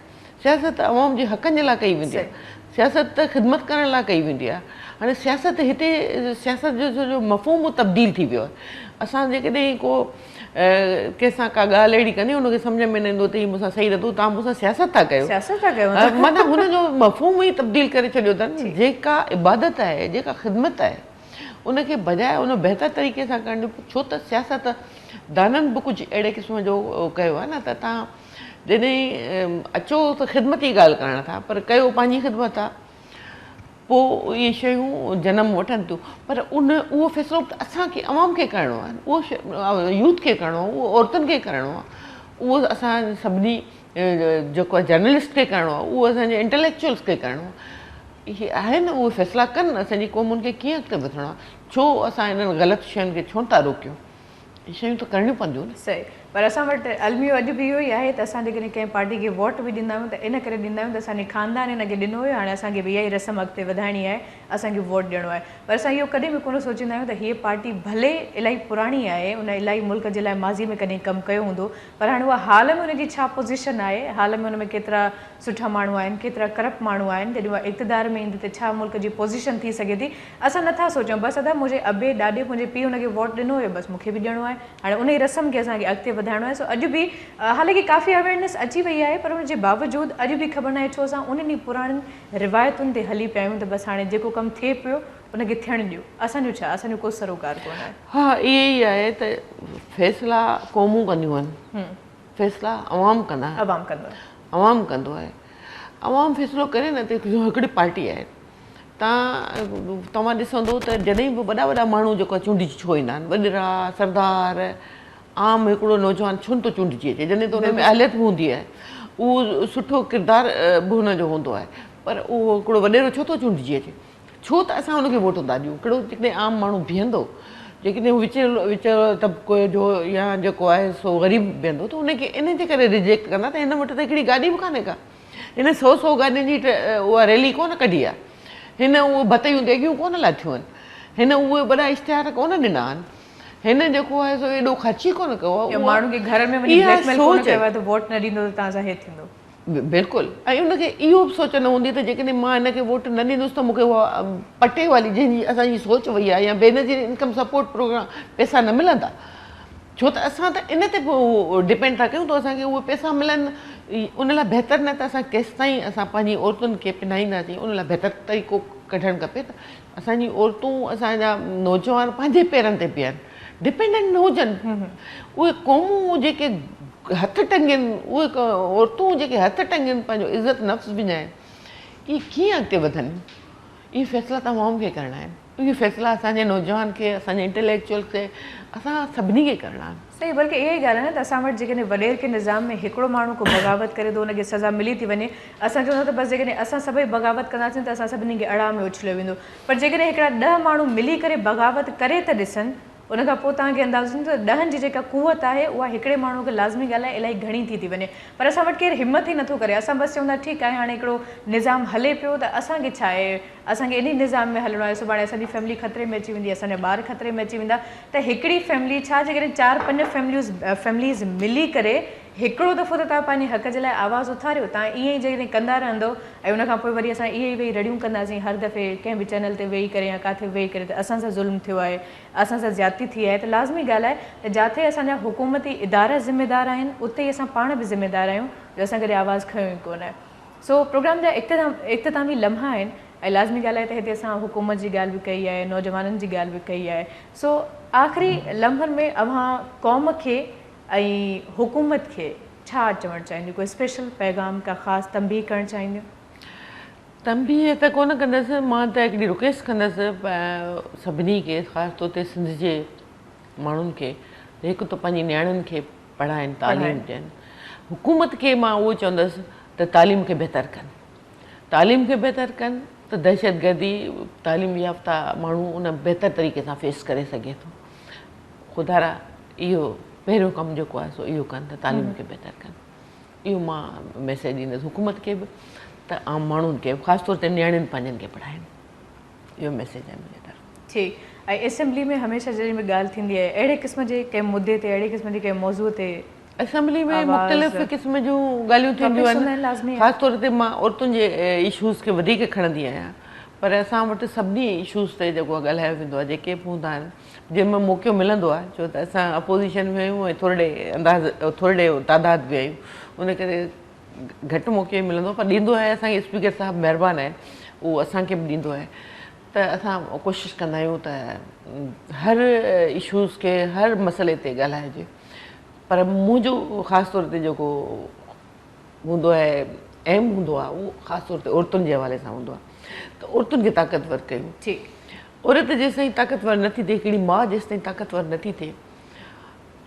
सियासत अवाम जे हक़नि जे लाइ कई वेंदी आहे, सियासत त ख़िदमत करण लाइ कई वेंदी आहे। हाणे सियासत हिते सियासत जो मफ़हूम तब्दील थी वियो आहे। असां जेकॾहिं को कंहिंसां का ॻाल्हि अहिड़ी कंदी हुनखे सम्झ में न ईंदो त हीअ मूंसां सही नथो, तव्हां मूंसां सियासत था कयो, माना हुनजो मफ़हूम ई तब्दील करे छॾियो अथनि। जेका इबादत आहे, जेका ख़िदमत आहे, उनखे बजाए उन बहितर तरीक़े सां करणु, छो त सियासत दाननि बि कुझु अहिड़े क़िस्म जो कयो आहे न त तव्हां जॾहिं अचो त ख़िदमत जी ॻाल्हि करण था, पर कयो पंहिंजी ख़िदमत आहे, पोइ इहे शयूं जनम वठनि थियूं। पर उहो फ़ैसिलो असांखे अवाम खे करिणो आहे, उहो यूथ खे करिणो आहे, उहो औरतुनि खे करिणो आहे, उहो असां सभिनी जेको आहे जर्नलिस्ट खे करिणो आहे, उहो असांजे इंटेलेक्चुअल्स खे करिणो आहे। इहे आहिनि उहे फ़ैसिला कनि असांजी क़ौमुनि खे कीअं अॻिते वधिणो आहे, छो असां इन्हनि ग़लति शयुनि खे छो था रोकियूं, इहे शयूं त करणियूं पवंदियूं न। सही, पर असां वटि अलमियो अॼु बि इहो ई आहे त असां जेकॾहिं कंहिं पार्टी खे वोट बि ॾींदा आहियूं त इन करे ॾींदा आहियूं त असांजे ख़ानदान हिनखे ॾिनो हुयो, हाणे असांखे बि इहा ई रस्म अॻिते वधाइणी आहे, असांखे वोट ॾियणो आहे। पर असां इहो कॾहिं बि कोन सोचींदा आहियूं त हीअ पार्टी भले इलाही पुराणी आहे, उन इलाही मुल्क जे लाइ माज़ी में कॾहिं कमु कयो हूंदो, पर हाणे उहा हाल में उनजी छा पोज़ीशन आहे, हाल में उन में केतिरा सुठा माण्हू आहिनि, केतिरा करप्ट माण्हू आहिनि, जॾहिं उहा इक़्तिदार में ईंदी त छा मुल्क जी पोज़ीशन थी सघे थी, असां नथा सोचूं। बसि अदा मुंहिंजे अबे ॾाॾे मुंहिंजे पीउ हुनखे वोट ॾिनो हुयो, बसि मूंखे बि ॾियणो आहे, हाणे उन ई रस्म खे असांखे अॻिते वधाइणो आहे। सो अॼु बि हालांकि काफ़ी अवेयरनेस अची वई आहे, पर हुनजे बावजूदि अॼु बि ख़बर न आहे छो असां उन्हनि पुराणनि रिवायतुनि ते हली पिया आहियूं त बसि हाणे जेको कमु थिए पियो उनखे थियणु ॾियो, असांजो छा, असांजो को सरोकार कोन आहे। हा, इहे ई आहे त फ़ैसिला क़ौमूं कंदियूं आहिनि, फ़ैसिला अवाम कंदा आहिनि, अवाम कंदो आहे। अवाम फ़ैसिलो करे न त हिकिड़ी पार्टी आहे, तव्हां ॾिसंदो त जॾहिं बि वॾा वॾा माण्हू जेको आहे चूंडिजी छो ईंदा आहिनि, वॾेरा सरदार, आम हिकिड़ो नौजवान छो नथो चूंडिजी अचे, जॾहिं त हुन में अहलियत बि हूंदी आहे, उहो सुठो किरदारु बि हुनजो हूंदो आहे, पर उहो हिकिड़ो वॾेरो छो थो चूंडिजी अचे, छो त असां हुनखे वोट था ॾियूं। हिकिड़ो जेकॾहिं आम माण्हू बीहंदो, जेकॾहिं विच तबिको जो या जेको आहे सो ग़रीब बीहंदो त हुनखे इन जे करे रिजेक्ट कंदा त हिन वटि त हिकिड़ी गाॾी बि कान्हे का, हिन 100 गाॾियुनि जी उहा रैली कोन कढी आहे, हिन उहो भतयूं देगियूं कोन लाथियूं आहिनि, हिन उहे वॾा इश्तिहार कोन ॾिना आहिनि, हिन जेको आहे सो एॾो ख़र्ची कोन कयो आहे, माण्हू खे घर में वञी ब्लैकमेल कोन कयो आहे त वोट न ॾींदो त तव्हां सां हे थींदो। बिल्कुलु, ऐं उनखे इहो बि सोच न हूंदी त जेकॾहिं मां हिनखे वोट न ॾींदुसि त मूंखे उहा पटे वाली जंहिंजी असांजी सोच वई आहे या बेनज़ीर इनकम सपोर्ट प्रोग्राम पैसा न मिलंदा, छो त असां त इन ते डिपेंड था कयूं त असांखे उहे पैसा मिलनि, उन लाइ बहितर न त असां केसि ताईं असां पंहिंजी औरतुनि खे पिनाईंदासीं, उन लाइ बहितर तरीक़ो कढणु खपे त असांजी औरतूं, असांजा नौजवान पंहिंजे पेरनि ते बीहनि, डिपेंडेंट न हुजनि। उहे क़ौमूं जेके हथ टंगियुनि, उहे औरतूं जेके हथ टंगियुनि पंहिंजो इज़त नफ़्स विञाइनि, इहे कीअं अॻिते वधनि, इहे फ़ैसिला त अवाम खे करणा आहिनि, इहे फ़ैसिला असांजे नौजवान खे, असांजे इंटेलेक्चुअल खे, असां सभिनी खे करणा आहिनि। सही, बल्कि इहा ई ॻाल्हि आहे न त असां वटि जेकॾहिं वॾेर के निज़ाम में हिकिड़ो माण्हू को बग़ावत करे थो उनखे सज़ा मिली थी वञे, असां चवंदा त बसि जेकॾहिं असां सभई बग़ावत कंदासीं त असां सभिनी खे अड़ा में उछलियो वेंदो, पर जेकॾहिं हिकिड़ा 10 माण्हू मिली करे बग़ावत करे था ॾिसनि, उनखां पोइ तव्हांखे अंदाज़ो ईंदो त 10 जी जेका कुवत आहे उहा हिकिड़े माण्हू खे लाज़मी ॻाल्हि आहे इलाही घणी थी वञे, पर असां वटि केरु हिमत ई नथो करे। असां बसि चवंदा ठीकु आहे, हाणे हिकिड़ो निज़ाम हले पियो त असांखे छा आहे, असांखे इन निज़ाम में हलणो आहे, सुभाणे असांजी फैमिली ख़तरे में अची वेंदी, असांजा ॿार ख़तरे में अची वेंदा, त हिकिड़ी फैमिली छा जेकॾहिं 4-5 फैमिलीज़ मिली करे हिकिड़ो दफ़ो त तव्हां पंहिंजे हक़ जे लाइ आवाज़ु उथारियो, तव्हां ईअं ई जेकॾहिं कंदा रहंदो ऐं उनखां पोइ वरी असां ईअं ई वेही रड़ियूं कंदासीं हर दफ़े कंहिं बि चैनल ते वेही करे या किथे वेही करे त असां सां ज़ुल्म थियो आहे, असां सां ज़्यादती थी आहे, त लाज़मी ॻाल्हि आहे त जिथे असांजा हुकूमती इदारा ज़िम्मेदार आहिनि उते ई असां पाण बि ज़िम्मेदार आहियूं जो असां कॾहिं आवाज़ु खयो ई कोन आहे। सो प्रोग्राम जा इख़्तितामी लम्हा आहिनि ऐं लाज़मी ॻाल्हि आहे त हिते असां हुकूमत जी ॻाल्हि बि कई आहे, नौजवाननि जी ॻाल्हि बि कई आहे। सो आख़िरी लम्हनि में अव्हां क़ौम खे ऐं हुकूमत खे छा चवणु चाहींदियूं, कोई स्पेशल पैगाम का ख़ासि तंबीह करणु चाहींदियूं? तंबीह त कोन कंदसि, मां त हिकिड़ी रिक्वेस्ट कंदसि सभिनी खे, ख़ासि तौर ते सिंध जे माण्हुनि खे, हिकु त पंहिंजी नियाणियुनि खे पढ़ाइनि, तालीम ॾियनि। हुकूमत खे मां उहो चवंदसि त तालीम खे बहितर कनि, तालीम खे बहितर कनि त दहशतगर्दी तालीम याफ़्ता माण्हू उन बहितर तरीक़े सां फेस करे सघे थो। ख़ुदा इहो पहिरियों कमु जेको आहे सो इहो कनि त तालीम खे बहितर कनि, इहो मां मैसेज ॾींदसि हुकूमत खे बि त आम माण्हुनि खे, ख़ासि तौर ते नियाणियुनि पंहिंजनि खे पढ़ाइनि, इहो मैसेज आहे मुंहिंजे तरफ़। ठीकु, ऐं असेंबली में हमेशह जॾहिं बि ॻाल्हि थींदी आहे अहिड़े क़िस्म जे कंहिं मुदे ते, अहिड़े क़िस्म जे कंहिं मौज़ूअ ते असेंबली में आवाज़, मुख़्तलिफ़ क़िस्म जूं ॻाल्हियूं थींदियूं टॉपिक्स हूंदा आहिनि आहिनि। लाज़मी आहे। ख़ासि तौर ते मां औरतुनि जे इशूज़ खे वधीक खणंदी आहियां, पर असां वटि सभिनी इशूज़ ते जेको ॻाल्हायो वेंदो आहे, जेके बि हूंदा आहिनि, जंहिंमें मौक़ो मिलंदो आहे, छो त असां अपोज़िशन में आहियूं ऐं थोरे तादाद में आहियूं, उन करे घटि मौक़ो मिलंदो, पर ॾींदो आहे असांखे स्पीकर साहिबु महिरबानी आहे, उहो असांखे बि ॾींदो आहे। त असां कोशिशि कंदा आहियूं त हर इशूज़ खे हर मसइले ते ॻाल्हाइजे, पर मुंहिंजो ख़ासि तौर ते जेको हूंदो आहे, अहम हूंदो आहे, उहो ख़ासि तौर ते औरतुनि जे हवाले सां हूंदो आहे त औरतुनि खे ताक़तवर कयूं। ठीकु, औरत जेसिताईं ताक़तवर नथी थिए, हिकिड़ी माउ जेसिताईं ताक़तवर नथी थिए,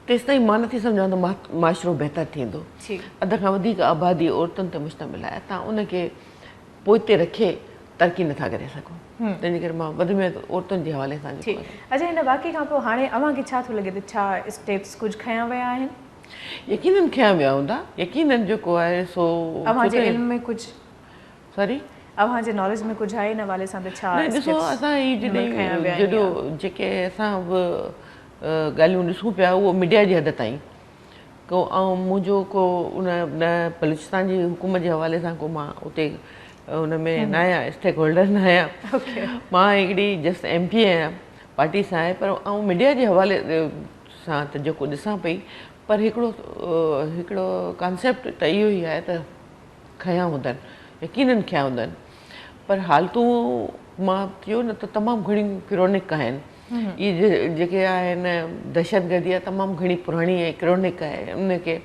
तेसिताईं मां नथी सम्झां त माशरो बहितर थींदो। ठीकु, अध खां वधीक आबादी औरतुनि ते मुश्तमिल आहे, तव्हां उनखे पोइते रखे तरक़ी नथा करे सघो, तंहिंजे करे मां वधि में औरतुनि जे हवाले सां ठीकु। अच्छा, हिन वाक़े खां पोइ हाणे अव्हांखे छा थो लॻे त छा स्टेप्स कुझु खयां विया आहिनि? यकीननि खयां विया हूंदा, यकीननि जेको आहे सो अव्हांजे इल्म में कुझु, सॉरी अव्हांजे नॉलेज में कुझु आहे हिन हवाले सां त छा न, ॾिसो असां ही खयां विया जॾहिं जॾहिं जेके असां बि ॻाल्हियूं ॾिसूं पिया, उहो मीडिया जी हद ताईं को, ऐं मुंहिंजो को उन न बलूचिस्तान जी हुकूमत जे हवाले सां को मां उते उन में न आहियां, स्टेक होल्डर न आहियां, मां हिकिड़ी जस्ट MP आहियां, पार्टी सां आहे, पर ऐं मीडिया जे हवाले सां त जेको ॾिसां पई, पर हिकिड़ो कॉन्सेप्ट त इहो ई आहे त खयां हूंदनि, यकीननि खयां हूंदनि, पर हालतूं मां थियो न त तमामु घणियूं क्रोनिक आहिनि। इहे जेके आहिनि दहशतगर्दी आहे, तमामु घणी पुराणी ऐं क्रोनिक आहे, उनखे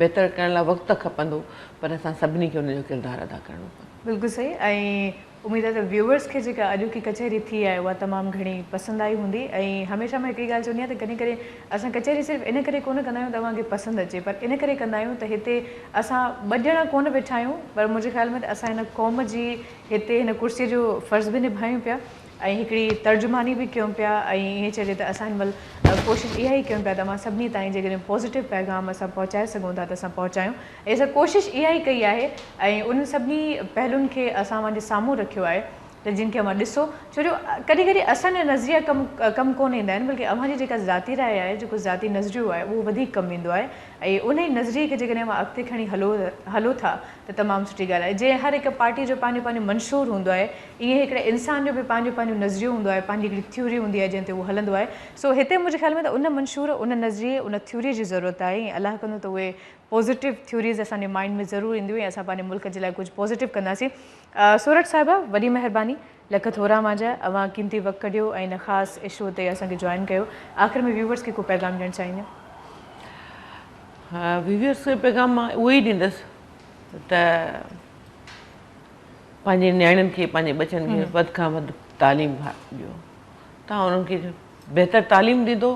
बहितर करण लाइ वक़्तु खपंदो, पर असां सभिनी खे उनजो किरदारु अदा करिणो पवंदो। बिल्कुलु सही। ऐं उमेदु आहे त व्यूअर्स खे जेका अॼु की कचहरी थी आहे उहा तमामु घणी पसंदि आई हूंदी। ऐं हमेशह मां हिकिड़ी ॻाल्हि चवंदी आहियां त कॾहिं कॾहिं असां कचहरी सिर्फ़ु इन करे कोन कंदा आहियूं त तव्हांखे पसंदि अचे, पर इन करे कंदा आहियूं त हिते असां ॿ ॼणा कोन वेठा आहियूं, पर मुंहिंजे ख़्याल में त असां हिन क़ौम जी हिते हिन कुर्सीअ जो फ़र्ज़ु बि निभायूं पिया ऐं हिकिड़ी तर्जुमानी बि कयूं पिया। ऐं ईअं चइजे त असां हिन महिल कोशिशि इहा ई कयूं पिया त मां सभिनी ताईं जेकॾहिं पॉज़िटिव पैगाम असां पहुचाए सघूं था त असां पहुचायूं, ऐं असां कोशिशि इहा ई कई आहे। ऐं उन सभिनी पहलुनि खे असां पंहिंजे साम्हूं रखियो आहे त जिन खे मां ॾिसो, छो जो कॾहिं कॾहिं असांजा नज़रिया कमु कोन ईंदा आहिनि, बल्कि अव्हांजी जेका ज़ाती राय आहे, जेको ज़ाती नज़रियो आहे, उहो वधीक कमु ईंदो आहे। ऐं उन ई नज़रिए खे जेकॾहिं मां अॻिते खणी हलो था त तमामु सुठी ॻाल्हि आहे। जीअं हर हिकु पार्टी जो पंहिंजो पंहिंजो मंशूर हूंदो आहे, ईअं हिकिड़े इंसान जो बि पंहिंजो पंहिंजो नज़रियो हूंदो आहे, पंहिंजी हिकिड़ी थ्योरी हूंदी आहे जंहिं ते उहो हलंदो आहे। सो हिते मुंहिंजे ख़्याल में त उन मंशूर, उन नज़रिए, उन थ्योरी जी ज़रूरत आहे। ऐं अलाह कंदो त उहे पॉज़िटिव थ्योरीज़ असांजे माइंड में ज़रूरु ईंदियूं ऐं असां पंहिंजे मुल्क जे लाइ कुझु पॉज़िटिव कंदासीं। सूरत साहिबा, वॾी महिरबानी, लख थोरा मांजा, अव्हां क़ीमती वक़्तु कढियो ऐं हिन ख़ासि इशू ते असांखे जॉइन कयो। आख़िर में व्यूवर्स खे को पैगाम ॾियणु चाहींदा? हा, व्यूवर्स खे पैगाम मां उहो ई ॾींदसि त पंहिंजे नियाणियुनि खे, पंहिंजे बचनि खे वधि खां वधि तालीम ॾियो। तव्हां उन्हनि खे बहितर तालीम ॾींदो,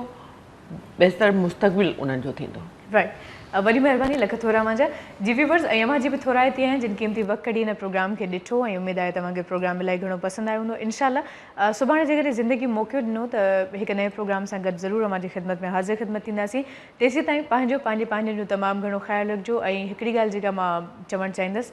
बहितर मुस्तक़बिल उन्हनि जो थींदो। राइट, वॾी महिरबानी, लख थोरा मांजा जी व्यूवर्स। ऐं अव्हां जी बि थोराइती आहिनि जिन क़ीमती वक़्तु कढी हिन प्रोग्राम खे ॾिठो ऐं उमेदु आहे तव्हांखे प्रोग्राम इलाही घणो पसंदि आयो हूंदो। इंशाअल्लाह सुभाणे जेकॾहिं ज़िंदगी मौक़ो ॾिनो त हिकु नए प्रोग्राम सां गॾु ज़रूरु अव्हांजी ख़िदमत में हाज़िर ख़िदमत थींदासीं। तेसीं ताईं पंहिंजे जो तमामु घणो ख़्यालु रखिजो। ऐं हिकिड़ी ॻाल्हि जेका मां चवणु चाहींदसि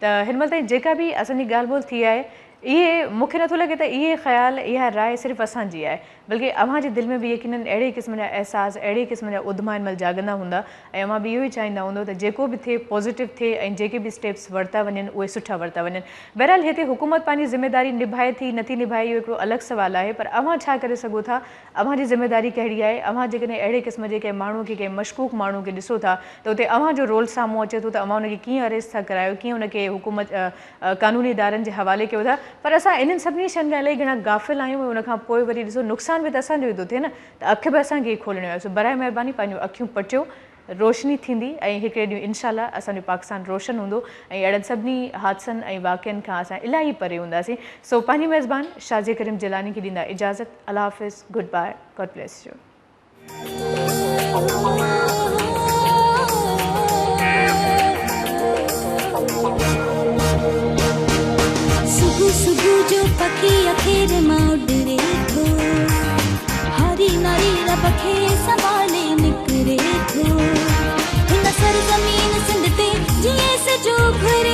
त हिन महिल ताईं जेका बि असांजी ॻाल्हि ॿोल थी आहे, इहे मूंखे नथो लॻे त इहे ख़्यालु, इहा राय सिर्फ़ु असांजी आहे, बल्कि अव्हांजे दिलि में बि यकीननि अहिड़े क़िस्म जा अहसास, अहिड़े क़िस्म जा उद्दमा हिन महिल जाॻंदा हूंदा। ऐं अव्हां बि इहो ई चाहींदा हूंदो त जेको बि थिए पॉज़िटिव थिए ऐं जेके बि स्टेप्स वरिता वञनि उहे सुठा वरिता वञनि। बहरहाल हिते हुकूमत पंहिंजी ज़िमेदारी निभाए थी, नथी निभाए, इहो हिकिड़ो अलॻि सुवालु आहे, पर अव्हां छा करे सघो था? अव्हांजी ज़िमेदारी कहिड़ी आहे? अव्हां जेकॾहिं अहिड़े क़िस्म जे कंहिं माण्हू खे, कंहिं मशकूक माण्हू खे ॾिसो था त उते अव्हांजो रोल साम्हूं अचे थो त अव्हां उनखे कीअं अरेस्ट था करायो, कीअं उनखे हुकूमत क़ानूनी इदारनि जे हवाले कयो था। पर असां इन्हनि सभिनी शयुनि खां इलाही घणा गाफ़िल आहियूं ऐं उनखां पोइ वरी ॾिसो नुक़सानु बि त असांजो ई थो थिए न, त अखि बि असांखे ई खोलणियो आहे। सो बराए महिरबानी पंहिंजूं अखियूं पटियो, रोशनी थींदी ऐं हिकिड़े ॾींहुं इंशाअल्लाह असांजो पाकिस्तान रोशन हूंदो ऐं अहिड़नि सभिनी हादसनि ऐं वाक़िअनि खां असां इलाही परे हूंदासीं। सो पंहिंजी मेज़बान शाज़ी करीम जिलानी खे ॾींदा इजाज़त। अल्लाह हाफ़िज़, good bye, God bless you. सुबह जो पखी अखेर मां उडरे थो, हरी नारी रबखे संभाले निकरे थो, हिन सरज़मीन सिंध ते जीअं सजो घरे